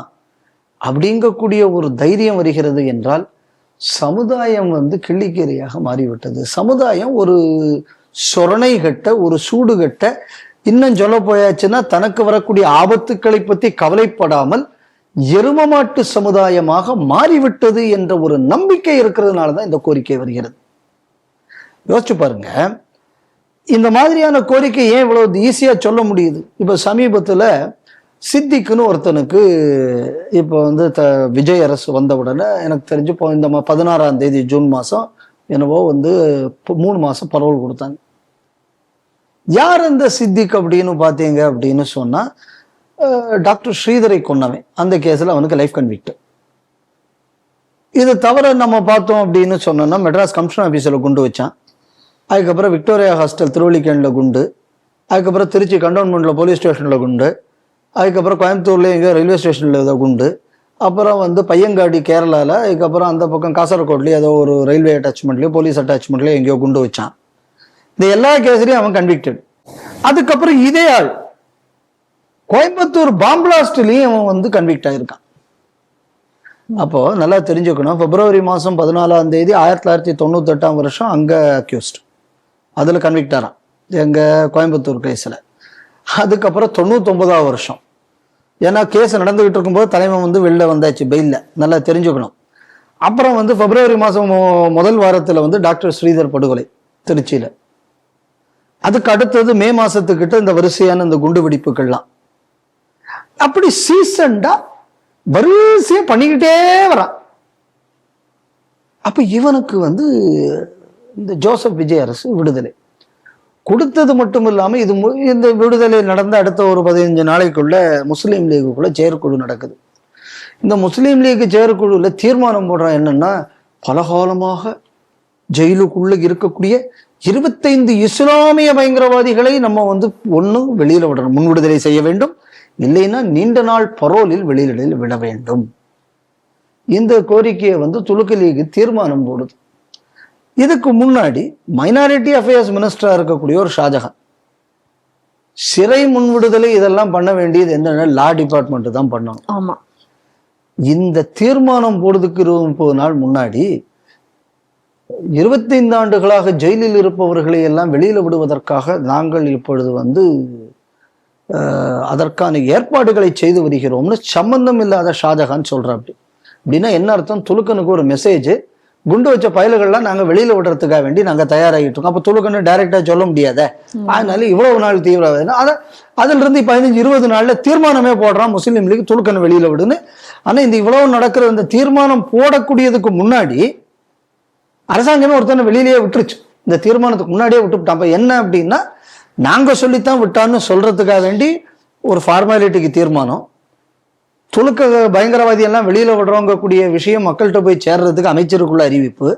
அப்படிங்கக்கூடிய ஒரு தைரியம் வருகிறது என்றால் சமுதாயம் கிள்ளிக்கீரையாக மாறிவிட்டது. சமுதாயம் ஒரு சொரணை கட்ட, ஒரு சூடு கட்ட, இன்னும் சொல்ல போயாச்சுன்னா தனக்கு வரக்கூடிய ஆபத்துக்களை பற்றி கவலைப்படாமல் எரும மாட்டு சமுதாயமாக மாறிவிட்டது என்ற ஒரு நம்பிக்கை இருக்கிறதுனாலதான் இந்த கோரிக்கை வருகிறது. யோசிச்சு பாருங்க, இந்த மாதிரியான கோரிக்கை ஏன் இவ்வளவு ஈஸியா சொல்ல முடியுது? இப்ப சமீபத்துல சித்திக்குன்னு ஒருத்தனுக்கு இப்போ விஜய் அரசு வந்த உடனே எனக்கு தெரிஞ்சு இந்த 16ஆம் தேதி ஜூன் மாசம் என்னவோ 3 மாசம் பரோல் கொடுத்தாங்க. யார் இந்த சித்திக் அப்படின்னு பாத்தீங்க அப்படின்னு சொன்னா, டாக்டர் ஸ்ரீதரை கொன்னவன். அந்த கேஸ்ல அவனுக்கு லைஃப் கன்விக்ட். இது தவிர நம்ம பார்த்தோம் அப்படின்னு சொன்னோம்னா மெட்ராஸ் கமிஷன் ஆஃபீஸில் குண்டு வச்சான். அதுக்கப்புறம் விக்டோரியா ஹாஸ்டல் திருவள்ளிக்கேணில் குண்டு, அதுக்கப்புறம் திருச்சி கண்டோன்மெண்ட்டில் போலீஸ் ஸ்டேஷனில் குண்டு, அதுக்கப்புறம் கோயம்புத்தூர்லேயே எங்கே ரயில்வே ஸ்டேஷனில் ஏதோ குண்டு, அப்புறம் வந்து பையங்காடி கேரளாவில், அதுக்கப்புறம் அந்த பக்கம் காசர்கோட்லேயே ஏதோ ஒரு ரயில்வே அட்டாச்மெண்ட்லேயோ போலீஸ் அட்டாச்மெண்ட்லேயோ எங்கேயோ குண்டு வச்சான். இந்த எல்லா கேஸ்லையும் அவன் கன்விக்டட். அதுக்கப்புறம் இதே ஆள் கோயம்புத்தூர் பாம்பிளாஸ்ட்லேயும் அவன் வந்து கன்விக்ட் ஆகிருக்கான். அப்போ நல்லா தெரிஞ்சுக்கணும், பிப்ரவரி மாதம் 14ஆம் தேதி 1998ஆம் வருஷம் அங்கே அக்யூஸ்ட், அதில் கன்விக்ட் ஆகிறான் எங்கள் கோயம்புத்தூர் கேஸில். அதுக்கப்புறம் 99ஆம் வருஷம், ஏன்னா கேஸ் நடந்துகிட்டு இருக்கும்போது தலைவன் வந்து வெளில வந்தாச்சு பெயிலில், நல்லா தெரிஞ்சுக்கணும். அப்புறம் வந்து பிப்ரவரி மாதம் முதல் வாரத்தில் வந்து டாக்டர் ஸ்ரீதர் படுகொலை திருச்சியில். அதுக்கு அடுத்தது மே மாதத்துக்கிட்ட இந்த வரிசையான இந்த குண்டு வெடிப்புகள்லாம் அப்படி சீசன்டா வரிசையா பண்ணிக்கிட்டே வரான். அப்ப இவனுக்கு வந்து இந்த ஜோசப் விஜய் அரசு விடுதலை கொடுத்தது மட்டும் இல்லாம இது இந்த விடுதலை நடந்த அடுத்த ஒரு 15 நாளைக்குள்ள முஸ்லீம் லீகுக்குள்ள செயற்குழு நடக்குது. இந்த முஸ்லீம் லீக் செயற்குழுல தீர்மானம் போடுறான் என்னன்னா, பலகாலமாக ஜெயிலுக்குள்ள இருக்கக்கூடிய 25 இஸ்லாமிய பயங்கரவாதிகளை நம்ம வந்து ஒண்ணு வெளியில விடணும், முன் விடுதலை செய்ய வேண்டும், இல்லைன்னா நீண்ட நாள் பரோலில் வெளியிடலில் விட வேண்டும். இந்த கோரிக்கையை வந்து துலுக்கு லீக் தீர்மானம் போடுது. இதுக்கு முன்னாடி மைனாரிட்டி அஃபேர்ஸ் மினிஸ்டரா இருக்கக்கூடிய ஒரு ஷாஜஹான் சிறை முன் விடுதலை இதெல்லாம் பண்ண வேண்டியது என்னன்னா லா டிபார்ட்மெண்ட் தான் பண்ணணும். ஆமா, இந்த தீர்மானம் போடுறதுக்கு 30 நாள் முன்னாடி 25 ஆண்டுகளாக ஜெயிலில் இருப்பவர்களை எல்லாம் வெளியில விடுவதற்காக நாங்கள் இப்பொழுது வந்து அதற்கான ஏற்பாடுகளை செய்து வருகிறோம்னு சம்பந்தம் இல்லாத ஷாஜஹான் சொல்றாப்படி. அப்படின்னா என்ன அர்த்தம், துலுக்கனுக்கு ஒரு மெசேஜ், குண்டு வச்ச பயல்கள்லாம் நாங்க வெளியில விடுறதுக்காக வேண்டி நாங்க தயாராகிட்டு இருக்கோம். அப்ப துலுக்கன்னு டைரக்டா சொல்ல முடியாத, அதனால இவ்வளவு நாள் தீவிரவாதம் அதுல இருந்து 15-20 நாள்ல தீர்மானமே போடுறான் முஸ்லீம் லீக் துலுக்கன்னு வெளியில விடுன்னு. ஆனா இந்த இவ்வளவு நடக்கிற இந்த தீர்மானம் போடக்கூடியதுக்கு முன்னாடி அரசாங்கமே ஒருத்தனை வெளியிலேயே விட்டுருச்சு, இந்த தீர்மானத்துக்கு முன்னாடியே விட்டுவிட்டான். அப்ப என்ன அப்படின்னா, நாங்க சொல்லித்தான் விட்டான்னு சொல்றதுக்காக வேண்டி ஒரு ஃபார்மாலிட்டிக்கு தீர்மானம், துலுக்க பயங்கரவாதி எல்லாம் வெளியில விடுறவங்க கூடிய விஷயம் மக்கள்கிட்ட போய் சேர்றதுக்கு அமைச்சருக்குள்ள அறிவிப்பு.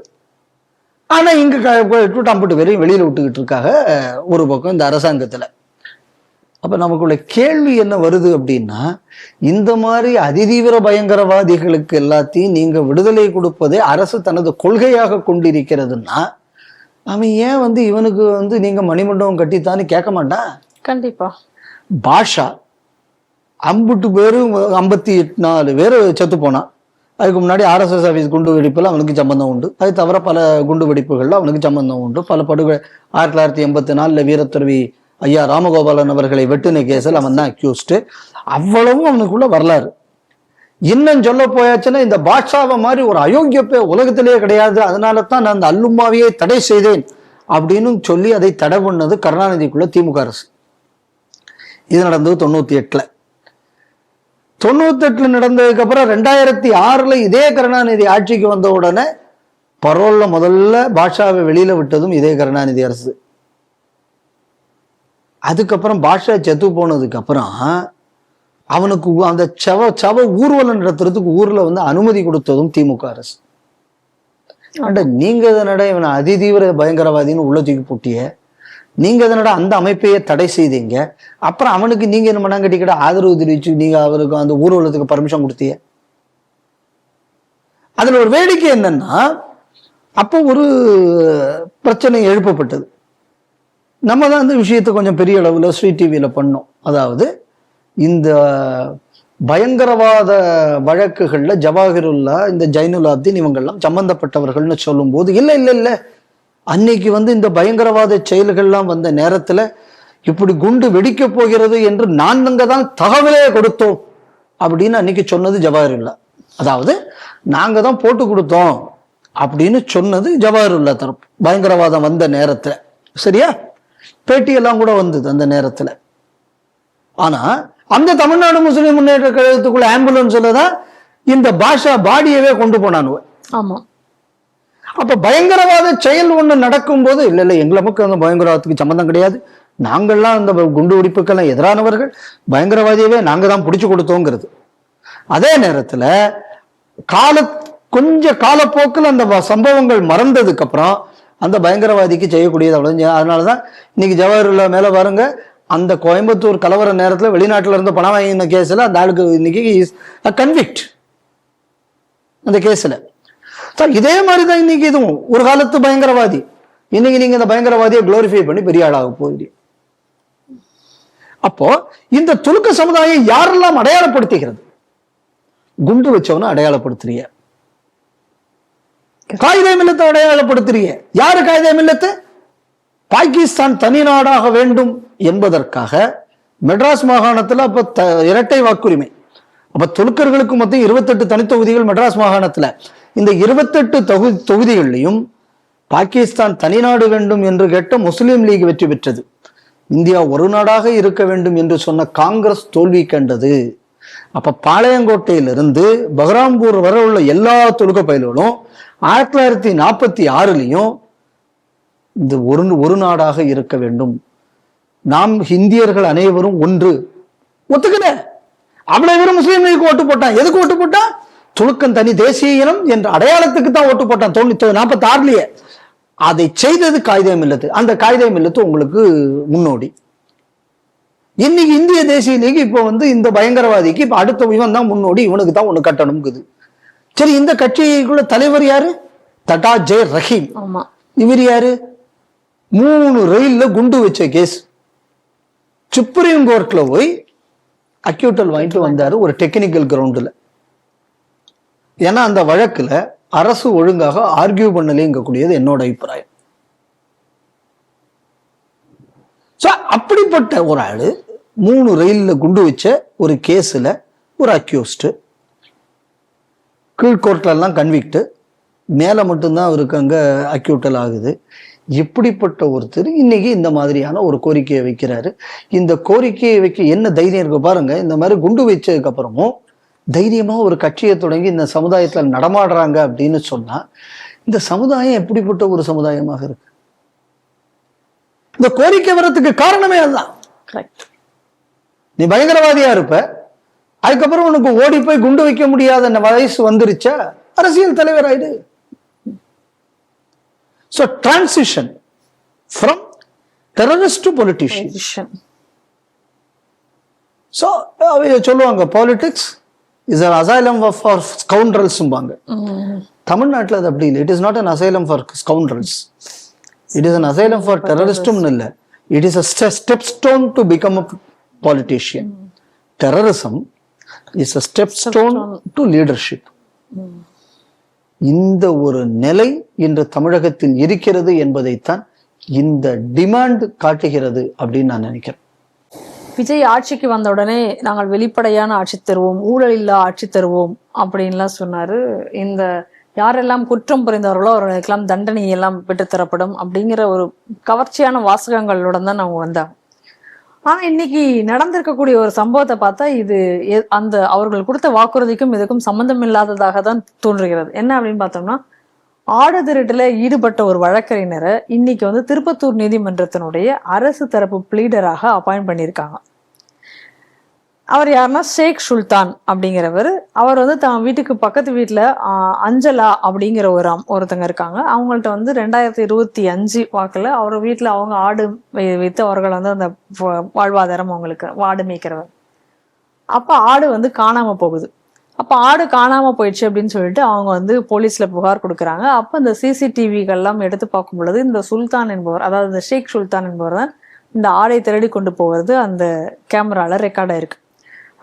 ஆனா இங்க அம்பிட்டு பேரையும் வெளியில விட்டுக்கிட்டு இருக்காங்க ஒரு பக்கம் இந்த அரசாங்கத்துல. அப்ப நமக்குள்ள கேள்வி என்ன வருது அப்படின்னா, இந்த மாதிரி அதிதீவிர பயங்கரவாதிகளுக்கு எல்லாத்தையும் நீங்க விடுதலை கொடுப்பதை அரசு தனது கொள்கையாக கொண்டிருக்கிறதுன்னா, அவன் ஏன் வந்து இவனுக்கு வந்து நீங்க மணிமண்டபம் கட்டித்தான்னு கேட்க மாட்டான்? கண்டிப்பா. பாஷா 50 பேரும் 54 பேர் செத்து போனான். அதுக்கு முன்னாடி RSS ஆஃபீஸ் குண்டு வெடிப்புல அவனுக்கு சம்பந்தம் உண்டு. அது தவிர பல குண்டு வெடிப்புகள்ல அவனுக்கு சம்பந்தம் உண்டு. பல படுகொலை 1984 வீரத்துறவி ஐயா ராமகோபாலன் அவர்களை வெட்டின கேஸில் அவன் தான் அக்யூஸ்டு. அவ்வளவும் அவனுக்குள்ள வரலாறு. இன்னும் சொல்ல போயாச்சுன்னா, இந்த பாட்ஷாவை மாதிரி ஒரு அயோக்கியப்பே உலகத்திலேயே கிடையாது, அதனால தான் நான் அந்த அல்லும்மாவையே தடை செய்தேன் அப்படின்னு சொல்லி அதை தடை பண்ணது கருணாநிதிக்குள்ள திமுக அரசு. இது நடந்தது 98ல். 98 நடந்ததுக்கு அப்புறம் 2006 இதே கருணாநிதி ஆட்சிக்கு வந்த உடனே பரோல்ல முதல்ல பாட்ஷாவை வெளியில விட்டதும் இதே கருணாநிதி அரசு. அதுக்கப்புறம் பாட்ஷா செத்து போனதுக்கு அப்புறம் அவனுக்கு அந்த சவ ஊர்வலம் நடத்துறதுக்கு ஊர்ல வந்து அனுமதி கொடுத்ததும் திமுக அரசு. நீங்க இதனட இவனை அதிதீவிர பயங்கரவாதின்னு உள்ள தூக்கி போட்டிய, நீங்க இதனட அந்த அமைப்பையே தடை செய்தீங்க. அப்புறம் அவனுக்கு நீங்க என்ன மண்ணாங்கட்டிக்கிட்ட ஆதரவு தெரிவிச்சு நீங்க அவருக்கு அந்த ஊர்வலத்துக்கு பர்மிஷன் கொடுத்தீங்க. அதுல ஒரு வேடிக்கை என்னன்னா, அப்போ ஒரு பிரச்சனை எழுப்பப்பட்டது. நம்ம தான் இந்த விஷயத்தை கொஞ்சம் பெரிய அளவுல ஸ்ரீ டிவியில பண்ணோம். அதாவது இந்த பயங்கரவாத வழக்குகள்ல ஜவாஹிருல்லா, இந்த ஜைனுலாப்தீன் இவங்கெல்லாம் சம்பந்தப்பட்டவர்கள்னு சொல்லும் போது இல்ல அன்னைக்கு வந்து இந்த பயங்கரவாத செயல்கள்லாம் வந்த நேரத்துல இப்படி குண்டு வெடிக்க போகிறது என்று நாங்க தான் தகவலே கொடுத்தோம் அப்படின்னு அன்னைக்கு சொன்னது ஜவாஹிருல்லா. அதாவது நாங்க தான் போட்டு கொடுத்தோம் அப்படின்னு சொன்னது ஜவாஹிருல்லா தரப்பு. பயங்கரவாதம் வந்த நேரத்துல சரியா, பேட்டியெல்லாம் கூட வந்தது அந்த நேரத்துல. ஆனா அந்த தமிழ்நாடு முஸ்லிம் முன்னேற்ற கழகத்துக்குள்ள ஆம்புலன்ஸ்ல தான் இந்த பாஷா பாடியவே கொண்டு போனானுவ. ஆமா. அப்ப பயங்கரவாத செயல் ஒண்ணு நடக்கும் போது இல்ல எங்களுக்கு அந்த பயங்கரவாதத்துக்கு சம்பந்தம் கிடையாது, நாங்கள்லாம் அந்த குண்டு வெடிப்புக்கெல்லாம் எதிரானவர்கள், பயங்கரவாதியவே நாங்க தான் பிடிச்சு கொடுத்தோங்கிறது. அதே நேரத்துல கொஞ்ச காலப்போக்கில் அந்த சம்பவங்கள் மறந்ததுக்கு அப்புறம் அந்த பயங்கரவாதிக்கு செய்யக்கூடியது அவ்வளவு. அதனாலதான் இன்னைக்கு ஜவஹர்லால் மேல பாருங்க, அந்த கோயம்புத்தூர் கலவர நேரத்துல வெளிநாட்டுல இருந்து பணம் வாங்கின கேஸ்ல அந்த ஆளுக்கு இன்னைக்கு கன்விக்ட் அந்த கேஸ்ல. இதே மாதிரிதான் இன்னைக்கு இதுவும் ஒரு காலத்து பயங்கரவாதி. இன்னைக்கு நீங்க இந்த பயங்கரவாதியை குளோரிஃபை பண்ணி பெரிய ஆளாக போகிறீங்க. அப்போ இந்த துலுக்க சமுதாயம் யாரெல்லாம் அடையாளப்படுத்துகிறது? குண்டு வச்சவன அடையாளப்படுத்துறீங்க, காயிதே மில்லத்தை அடையாளப்படுத்துறீங்க. யாரு காயிதே மில்லத்து? பாகிஸ்தான் தனி நாடாக வேண்டும் என்பதற்காக மெட்ராஸ் மாகாணத்துல அப்ப இரட்டை வாக்குரிமை. அப்ப துலுக்கர்களுக்கு மொத்தம் 28 தனித்தொகுதிகள் மெட்ராஸ் மாகாணத்துல. இந்த 28 தொகுதிகளிலையும் பாகிஸ்தான் தனிநாடு வேண்டும் என்று கேட்ட முஸ்லீம் லீக் வெற்றி பெற்றது. இந்தியா ஒரு நாடாக இருக்க வேண்டும் என்று சொன்ன காங்கிரஸ் தோல்வி கண்டது. அப்ப பாளையங்கோட்டையிலிருந்து பஹ்ராம்பூர் வரை உள்ள எல்லா துலுக்க பயில்களும் 1946 இந்த ஒரு நாடாக இருக்க வேண்டும், நாம் இந்தியர்கள் அனைவரும் ஒன்று ஒத்துக்கல. அவ்வளவு பேரும் முஸ்லீம் லீக் ஓட்டு போட்டான். எதுக்கு ஓட்டு போட்டான்? துலுக்கன் தனி தேசிய இனம் என்ற அடையாளத்துக்கு தான் ஓட்டு போட்டான் 1946. அதை செய்தது காயிதே மில்லத்து. அந்த காயிதே மில்லத்து உங்களுக்கு முன்னோடி. இன்னைக்கு இந்திய தேசிய லீக் இப்ப இந்த பயங்கரவாதிக்கு இப்ப அடுத்த இவன் தான் முன்னோடி, இவனுக்கு தான் ஒண்ணு கட்டணும்ங்குது. சரி, இந்த கட்சிக்குள்ள தலைவர் யாரு? தட்டா ஜெய் ரஹீம். இவர் யாரு? 3 ரயில்ல குண்டு வச்ச கேஸ். சுப்ரீம் கோர்ட்ல போய் அக்யூட்டல் வாங்கிட்டு வந்தாரு ஒரு டெக்னிக்கல் கிரவுண்ட்ல. ஏன்னா அந்த வழக்குல அரசு ஒழுங்காக ஆர்கியூ பண்ணலேங்கக்கூடியது என்னோட அபிப்பிராயம். அப்படிப்பட்ட ஒரு ஆளு 3 ரயில்ல குண்டு வச்ச ஒரு கேஸ்ல ஒரு அக்யூஸ்ட், கீழ்கோர்ட்ல எல்லாம் கன்விக்ட், மேல மட்டும்தான் அவருக்கு அங்க அக்யூட்டல் ஆகுது. இப்படிப்பட்ட ஒருத்தர் இன்னைக்கு இந்த மாதிரியான ஒரு கோரிக்கையை வைக்கிறாரு. இந்த கோரிக்கையை வைக்க என்ன தைரியம் இருக்கு பாருங்க. இந்த மாதிரி குண்டு வச்சதுக்கு அப்புறமும் தைரியமா ஒரு கட்சியை தொடங்கி இந்த சமுதாயத்துல நடமாடுறாங்க அப்படின்னு சொன்னா இந்த சமுதாயம் எப்படிப்பட்ட ஒரு சமுதாயமாக இருக்கு? இந்த கோரிக்கை வரத்துக்கு காரணமே அதுதான். நீ பயங்கரவாதியா இருப்ப, அதுக்கப்புறம் உனக்கு ஓடி போய் குண்டு வைக்க முடியாத வயசு வந்துருச்சா, அரசியல் தலைவர் ஆயிடு. So transition from terrorist to politician. So சொல்லுவாங்க politics is an asylum for scoundrels. தமிழ்நாட்டில் அது அப்படி இல்லை. It is not an asylum for scoundrels. It is an asylum for terrorists. இல்ல, it is a stepstone to become a politician. Terrorism is a stepstone to leadership. இந்த ஒரு நிலை இன்று தமிழகத்தில் இருக்கிறது என்பதைத்தான் இந்த டிமாண்ட் காட்டுகிறது அப்படின்னு நான் நினைக்கிறேன். விஜய் ஆட்சிக்கு வந்த உடனே நாங்கள் வெளிப்படையான ஆட்சி தருவோம், ஊழல் இல்லா ஆட்சி தருவோம் அப்படின்லாம் சொன்னாரு. இந்த யாரெல்லாம் குற்றம் புரிந்தவர்களோ அவர்களுக்கெல்லாம் தண்டனை எல்லாம் பெற்றுத்தரப்படும் அப்படிங்கிற ஒரு கவர்ச்சியான வாசகங்களுடன் தான் அவங்க வந்தாங்க. ஆனா இன்னைக்கு நடந்திருக்கக்கூடிய ஒரு சம்பவத்தை பார்த்தா இது அந்த அவர்கள் கொடுத்த வாக்குறுதிக்கும் இதுக்கும் சம்பந்தம் இல்லாததாக தான் தோன்றுகிறது. என்ன அப்படின்னு பார்த்தோம்னா, ஆடு திருட்டுல ஈடுபட்ட ஒரு வழக்கறிஞரை இன்னைக்கு திருப்பத்தூர் நீதிமன்றத்தினுடைய அரசு தரப்பு பிளீடராக அப்பாயிண்ட் பண்ணியிருக்காங்க. அவர் யாருன்னா ஷேக் சுல்தான் அப்படிங்கிறவர். அவர் தான் வீட்டுக்கு பக்கத்து வீட்டுல அஞ்சலா அப்படிங்கிற ஒருத்தங்க இருக்காங்க. அவங்கள்ட்ட 2025 வாக்குல அவர் வீட்டுல அவங்க ஆடு வைத்து அவர்கள் அந்த வாழ்வாதாரம் அவங்களுக்கு ஆடு மேய்க்கிறவர். அப்ப ஆடு காணாம போகுது. அப்ப ஆடு காணாம போயிடுச்சு அப்படின்னு சொல்லிட்டு அவங்க போலீஸ்ல புகார் கொடுக்குறாங்க. அப்ப இந்த சிசிடிவிகள்லாம் எடுத்து பார்க்கும் பொழுது இந்த சுல்தான் என்பவர், அதாவது இந்த ஷேக் சுல்தான் என்பவர் தான் இந்த ஆடை திருடி கொண்டு போகிறது அந்த கேமரால ரெக்கார்ட் ஆயிருக்கு.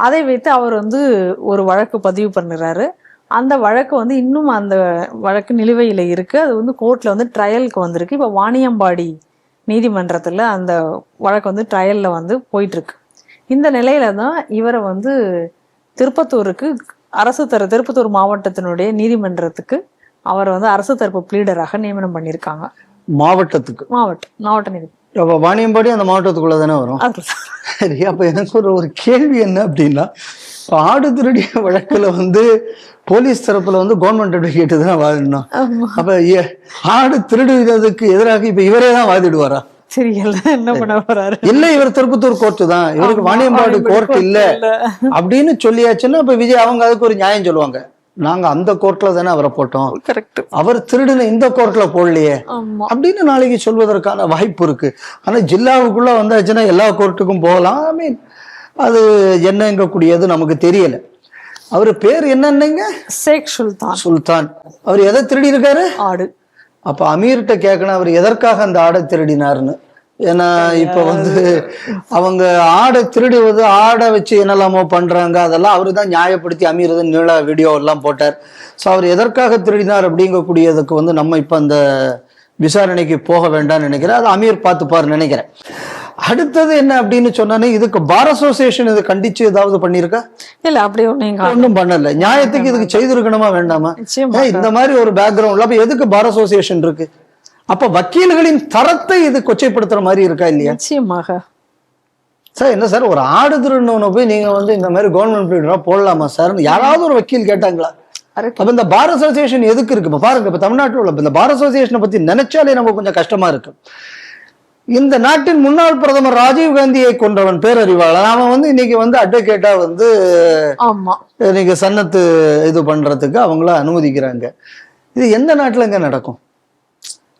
அதை வைத்து அவர் ஒரு வழக்கு பதிவு பண்ணுறாரு. அந்த வழக்கு இன்னும் அந்த வழக்கு நிலுவையில் இருக்கு. அது கோர்ட்ல ட்ரையலுக்கு வந்திருக்கு. இப்போ வாணியம்பாடி நீதிமன்றத்துல அந்த வழக்கு ட்ரையல்ல போயிட்டு இருக்கு. இந்த நிலையில தான் இவரை திருப்பத்தூருக்கு திருப்பத்தூர் மாவட்டத்தினுடைய நீதிமன்றத்துக்கு அவர் அரசு தரப்பு பிளீடராக நியமனம் பண்ணியிருக்காங்க. மாவட்ட நீதி வாணியம்பாடி அந்த மாவட்டத்துக்குள்ள தானே வரும். சரி, அப்ப எனக்கு ஒரு கேள்வி என்ன அப்படின்னா, ஆடு திருடிய வழக்குல போலீஸ் தரப்புல கவர்மெண்ட் அட்வொகேட் தான் வாதிடணும். அப்ப ஆடு திருடுவதற்கு எதிராக இப்ப இவரே தான் வாதிடுவாரா? தெரியல என்ன பண்ண போறாரு. இல்ல, இவர் திருப்பத்தூர் கோர்ட்டு தான், இவருக்கு வாணியம்பாடி கோர்ட் இல்ல அப்படின்னு சொல்லியாச்சுன்னா இப்ப விஜய் அவங்க அதுக்கு ஒரு நியாயம் சொல்லுவாங்க. நாங்க அந்த கோர்ட்ல தானே அவரை போட்டோம், கரெக்ட், அவர் திருடுன இந்த கோர்ட்ல போடலையே ஆமா, அப்படின்னு நாளைக்கு சொல்வதற்கான வாய்ப்பு இருக்கு. ஆனா ஜில்லாவுக்குள்ள வந்தாச்சுன்னா எல்லா கோர்ட்டுக்கும் போகலாம். ஐ மீன் அது என்னங்கக்கூடியது நமக்கு தெரியல. அவர் பேர் என்னன்னீங்க? ஷேக் சுல்தான். சுல்தான். அவர் எதை திருடி இருக்காரு? ஆடு. அப்ப அமீர்கிட்ட கேட்கணும் அவர் எதற்காக அந்த ஆடை திருடினாருன்னு. ஏன்னா இப்ப அவங்க ஆடை திருடுவது, ஆடை வச்சு என்னெல்லாமோ பண்றாங்க, அதெல்லாம் அவரு தான் நியாயப்படுத்தி அமீர் தான் நீள வீடியோ எல்லாம் போட்டார். ஸோ அவர் எதற்காக திருடினார் அப்படிங்கக்கூடியதுக்கு நம்ம இப்ப அந்த விசாரணைக்கு போக வேண்டாம்னு நினைக்கிறேன். அது அமீர் பார்த்துப்பாருன்னு நினைக்கிறேன். அடுத்தது என்ன அப்படின்னு சொன்னானே, இதுக்கு பார் அசோசியேஷன் இதை கண்டிச்சு ஏதாவது பண்ணிருக்கா? இல்ல, அப்படி ஒன்றும் பண்ணல. நியாயத்துக்கு இதுக்கு செய்திருக்கணுமா வேண்டாமா? இந்த மாதிரி ஒரு பேக்ரவுண்ட்ல அப்ப எதுக்கு பார் அசோசியேஷன் இருக்கு? அப்ப வக்கீல்களின் தரத்தை இது கொச்சைப்படுத்துற மாதிரி இருக்கா இல்லையா? நிச்சயமாக சார். என்ன சார், ஒரு ஆடு திருடனவனை போய் நீங்க இந்த மாதிரி கவர்மெண்ட் பீரியடா போடலாமா சார்? யாராவது ஒரு வக்கீல் கேட்டாங்களா? அப்ப இந்த பார் அசோசியேஷன் எதுக்கு இருக்கு? இப்ப பாருங்க, இப்ப தமிழ்நாட்டில் உள்ள இந்த பார் அசோசியேஷனை பத்தி நினைச்சாலே நமக்கு கொஞ்சம் கஷ்டமா இருக்கு. இந்த நாட்டின் முன்னாள் பிரதமர் ராஜீவ் காந்தியை கொன்றவன் பேரறிவாளன், அவன் இன்னைக்கு அட்வொகேட்டா இன்னைக்கு சன்னத்து இது பண்றதுக்கு அவங்கள அனுமதிக்கிறாங்க. இது எந்த நாட்டுல எங்க நடக்கும்?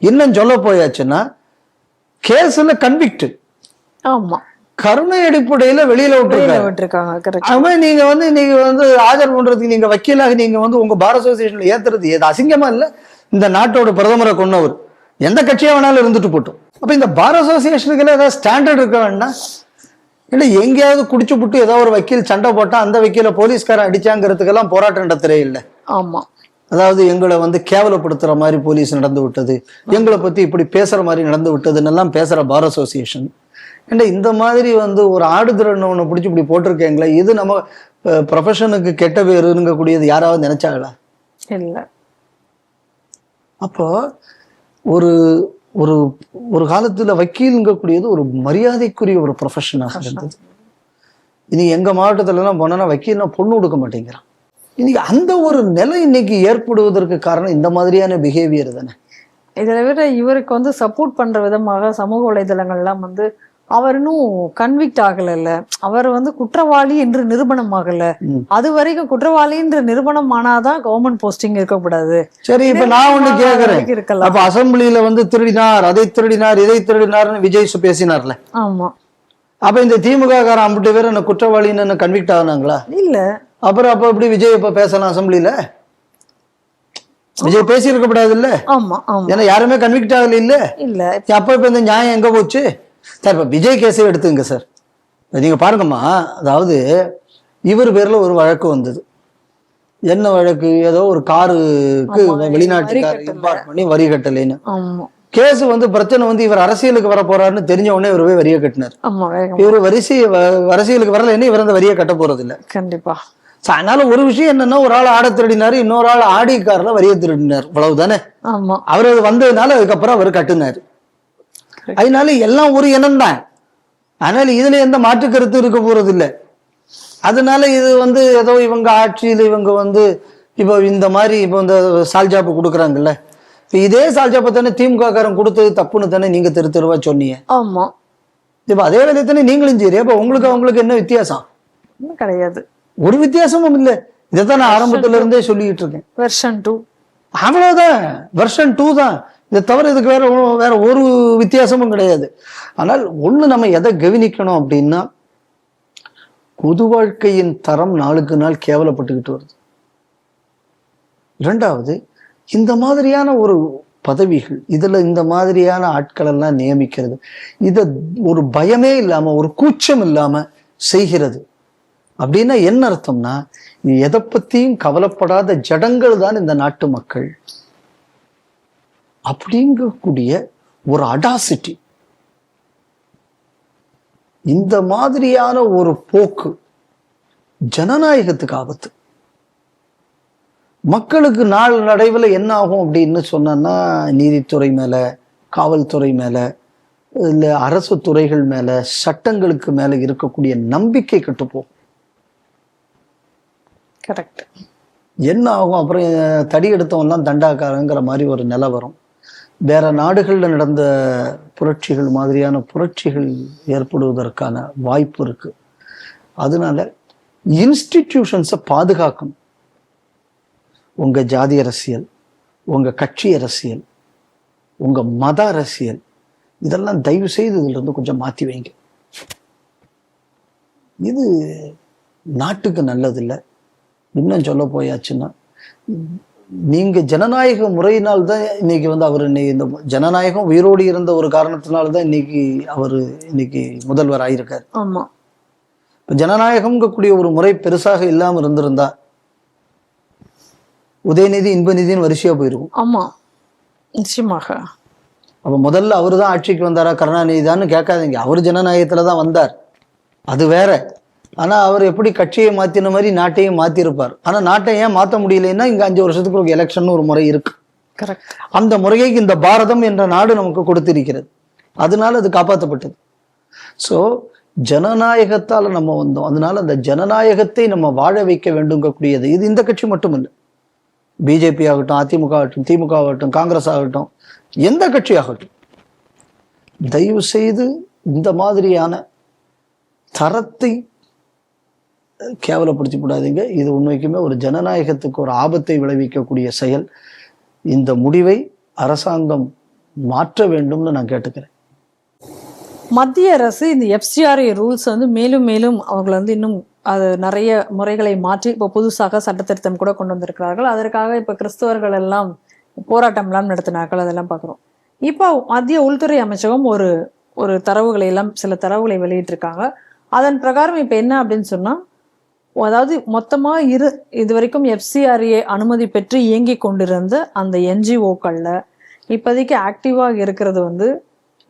இன்னும் சொல்ல போயாச்சுன்னா கேஸ்ல கன்விக்ட், ஆமா, கருணை அடிப்படையில வெளியில விட்டுருக்காங்க. நீங்க இன்னைக்கு ஆஜர் பண்றதுக்கு நீங்க வக்கீலாக நீங்க உங்க பார் அசோசியேஷன்ல ஏத்துறது ஏது அசிங்கமா இல்ல? இந்த நாட்டோட பிரதமரை கொன்னவர் எந்த கட்சியா வேணாலும் இருந்துட்டு போட்டோம். அப்ப இந்த பார் அசோசியேஷனுக்கு ஏதாவது ஸ்டாண்டர்ட் இருக்க வேண்டாம்? இல்ல எங்கேயாவது குடிச்சு புட்டு ஏதாவது ஒரு வக்கீல் சண்டை போட்டா அந்த வக்கீல போலீஸ்காரன் அடிச்சாங்கிறதுக்கெல்லாம் போராட்டம் நடத்துறே இல்லை. ஆமா, அதாவது எங்களை கேவலப்படுத்துற மாதிரி போலீஸ் நடந்து விட்டது, எங்களை பத்தி இப்படி பேசுற மாதிரி நடந்து விட்டதுன்னு எல்லாம் பேசுற பார் அசோசியேஷன். ஏன்னா இந்த மாதிரி ஒரு ஆடு திருடனவனை பிடிச்சி இப்படி போட்டிருக்கேங்களா, இது நம்ம ப்ரொஃபஷனுக்கு கெட்ட பேருங்க கூடியது யாராவது நினைச்சாங்களா? இல்ல. அப்போ ஒரு ஒரு ஒரு காலத்துல வக்கீலுங்க கூடியது ஒரு மரியாதைக்குரிய ஒரு ப்ரொஃபஷனாக இருந்தது. இனி எங்க மாவட்டத்துல எல்லாம் போனா வக்கீல்னா பொண்ணு கொடுக்க மாட்டேங்கிறான். இன்னைக்கு அந்த ஒரு நிலை இன்னைக்கு ஏற்படுவதற்கு காரணம் இந்த மாதிரியான பிஹேவியர் தானே. இதுல விட இவருக்கு சப்போர்ட் பண்ற விதமாக சமூக வலைதளங்கள்லாம் அவர் இன்னும் கன்விக்ட் ஆகல, அவர் குற்றவாளி என்று நிரூபணம் ஆகல. அது வரைக்கும் குற்றவாளி என்று நிரூபணம் ஆனாதான் கவர்மெண்ட் போஸ்டிங் இருக்கக்கூடாது. சரி, இப்ப நான் ஒண்ணு கேக்குறேன். அப்ப அசம்பிளியில திருடினார், அதை திருடினார், இதை திருடினார்னு விஜய் பேசினார்ல. ஆமா. அப்ப இந்த திமுக காரன் 50 பேர் என்ன குற்றவாளின்னு கன்விக்ட் ஆனாங்களா? இல்ல. அப்புறம் அப்ப இப்படி விஜய் இப்ப பேசலாம் அசம்பிளியில? விஜய் பேசி இருக்கக்கூடாது இல்ல? ஆமா, ஏன்னா யாருமே கன்விக்ட் ஆகல இல்ல. இல்ல. அப்ப இப்ப இந்த நியாயம் எங்க போச்சு சார்? இப்ப விஜய் கேஸே எடுத்துங்க சார், நீங்க பாருங்கம்மா. அதாவது இவர் பேர்ல ஒரு வழக்கு வந்தது. என்ன வழக்கு? ஏதோ ஒரு காருக்கு வெளிநாட்டுக்கார இம்பார்ட் பண்ணி வரி கட்டலைன்னு கேஸ் பிரச்சனை. இவர் அரசியலுக்கு வர போறாருன்னு தெரிஞ்ச உடனே இவர் போய் வரியை கட்டினார். இவர் அரசியலுக்கு வரல, என்ன இவர் அந்த வரியை கட்ட போறது இல்ல. கண்டிப்பா. அதனால ஒரு விஷயம் என்னன்னா, ஒரு ஆள் ஆடை திருடினாரு, இன்னொரு ஆள் ஆடி கார்ல வரியை திருடினார், இவ்வளவுதானே. அவர் வந்ததுனால அதுக்கப்புறம் அவர் கட்டுனாரு. அதனால எல்லாம் ஒரு இனம் தான். அதனால இதுல எந்த மாற்று கருத்து இருக்க போறது இல்லை. அதனால இது ஏதோ இவங்க ஆட்சியில இவங்க இப்போ இந்த மாதிரி இப்போ இந்த சால்ஜாப்பு கொடுக்குறாங்கல்ல, இதே சால்ஜாப்பை தானே திமுக காரன் கொடுத்தது தப்புன்னு தானே நீங்க தெருவா சொன்னீங்க. ஆமா. இப்ப அதே வேலையை தானே நீங்களும் சரி. அப்ப அவங்களுக்கு என்ன வித்தியாசம்? கிடையாது, ஒரு வித்தியாசமும் இல்லை. இதைத்தான் நான் ஆரம்பத்துல இருந்தே சொல்லிட்டு இருக்கேன். வெர்ஷன் 2 அவ்வளவுதான், வெர்ஷன் 2 தான். இதை தவிர இதுக்கு வேற ஒரு வித்தியாசமும் கிடையாது. ஆனால் ஒண்ணு நம்ம எதை கவனிக்கணும் அப்படின்னா, பொது வாழ்க்கையின் தரம் நாளுக்கு நாள் கேவலப்பட்டுக்கிட்டு வருது. இரண்டாவது, இந்த மாதிரியான ஒரு பதவிகள், இதுல இந்த மாதிரியான ஆட்கள் எல்லாம் நியமிக்கிறது, இத ஒரு பயமே இல்லாம ஒரு கூச்சம் இல்லாம செய்கிறது. அப்படின்னா என்ன அர்த்தம்னா, எதை பத்தியும் கவலைப்படாத ஜடங்கள் தான் இந்த நாட்டு மக்கள் அப்படிங்கக்கூடிய ஒரு அடாசிட்டி. இந்த மாதிரியான ஒரு போக்கு ஜனநாயகத்துக்கு ஆபத்து. மக்களுக்கு நாள் நடைவில் என்ன ஆகும் அப்படின்னு சொன்னா, நீதித்துறை மேல, காவல்துறை மேல, இல்ல அரசு துறைகள் மேல, சட்டங்களுக்கு மேல இருக்கக்கூடிய நம்பிக்கை கெட்டுப்போம். கரெக்ட். என்ன ஆகும்? அப்புறம் தடி எடுத்தவன்லாம் தண்டாக்காரங்கிற மாதிரி ஒரு நிலை வரும். வேற நாடுகள்ல நடந்த புரட்சிகள் மாதிரியான புரட்சிகள் ஏற்படுவதற்கான வாய்ப்பு இருக்கு. அதனால இன்ஸ்டிடியூஷன்ஸை பாதுகாக்கணும். உங்கள் ஜாதி அரசியல், உங்கள் கட்சி அரசியல், உங்கள் மத அரசியல், இதெல்லாம் தயவு செய்து இதிலிருந்து கொஞ்சம் மாற்றி வைங்க. இது நாட்டுக்கு நல்லதில்லை. இன்னும் சொல்ல போயாச்சுன்னா, நீங்கள் ஜனநாயக முறையினால் தான் இன்னைக்கு வந்து அவர் இந்த ஜனநாயகம் உயிரோடு இருந்த ஒரு காரணத்தினால்தான் இன்னைக்கு முதல்வர் ஆயிருக்காரு. ஆமா, இப்போ ஜனநாயகம்ங்கக்கூடிய ஒரு முறை பெருசாக இல்லாமல் இருந்திருந்தா உதயநிதி இன்பநிதின்னு வரிசையா போயிருக்கும். ஆமா, நிச்சயமாக. அப்ப முதல்ல அவரு தான் ஆட்சிக்கு வந்தாரா கருணாநிதி தான்னு கேட்காதீங்க. அவர் ஜனநாயகத்துல தான் வந்தார், அது வேற. ஆனா அவர் எப்படி கட்சியை மாத்தின மாதிரி நாட்டையும் மாத்திருப்பார். ஆனா நாட்டை ஏன் மாற்ற முடியலைன்னா, இங்க 5 வருஷத்துக்கு ஒரு எலெக்ஷன் ஒரு முறை இருக்கு. அந்த முறையை இந்த பாரதம் என்ற நாடு நமக்கு கொடுத்திருக்கிறது. அதனால அது காப்பாற்றப்பட்டது. ஸோ ஜனநாயகத்தால் நம்ம வந்தோம். அதனால அந்த ஜனநாயகத்தை நம்ம வாழ வைக்க வேண்டுங்கக்கூடியது. இது இந்த கட்சி மட்டும் இல்லை, பிஜேபி ஆகட்டும், அதிமுக ஆகட்டும், திமுக ஆகட்டும், காங்கிரஸ் ஆகட்டும், எந்த கட்சி ஆகட்டும், தயவு செய்து இந்த மாதிரியான தரத்தை கேவலப்படுத்தி விடாதீங்க. இது உண்மைக்குமே ஒரு ஜனநாயகத்துக்கு ஒரு ஆபத்தை விளைவிக்கக்கூடிய செயல். இந்த முடிவை அரசாங்கம் மாற்ற வேண்டும்னு நான் கேட்டுக்கிறேன். மத்திய அரசு இந்த FCRA ரூல்ஸ் வந்து மேலும் மேலும் அவர்கள் வந்து இன்னும் அது நிறைய முறைகளை மாற்றி இப்போ புதுசாக சட்டத்திருத்தம் கூட கொண்டு வந்திருக்கிறார்கள். அதற்காக இப்போ கிறிஸ்தவர்கள் எல்லாம் போராட்டம்லாம் நடத்தினார்கள், அதெல்லாம் பார்க்குறோம். இப்போ மத்திய உள்துறை அமைச்சகம் ஒரு தரவுகளை எல்லாம் சில தரவுகளை வெளியிட்டிருக்காங்க. அதன் பிரகாரம் இப்போ என்ன அப்படின்னு சொன்னால், அதாவது மொத்தமாக இது வரைக்கும் FCRA அனுமதி பெற்று இயங்கி கொண்டிருந்த அந்த NGOக்களில் இப்போதைக்கு ஆக்டிவாக இருக்கிறது வந்து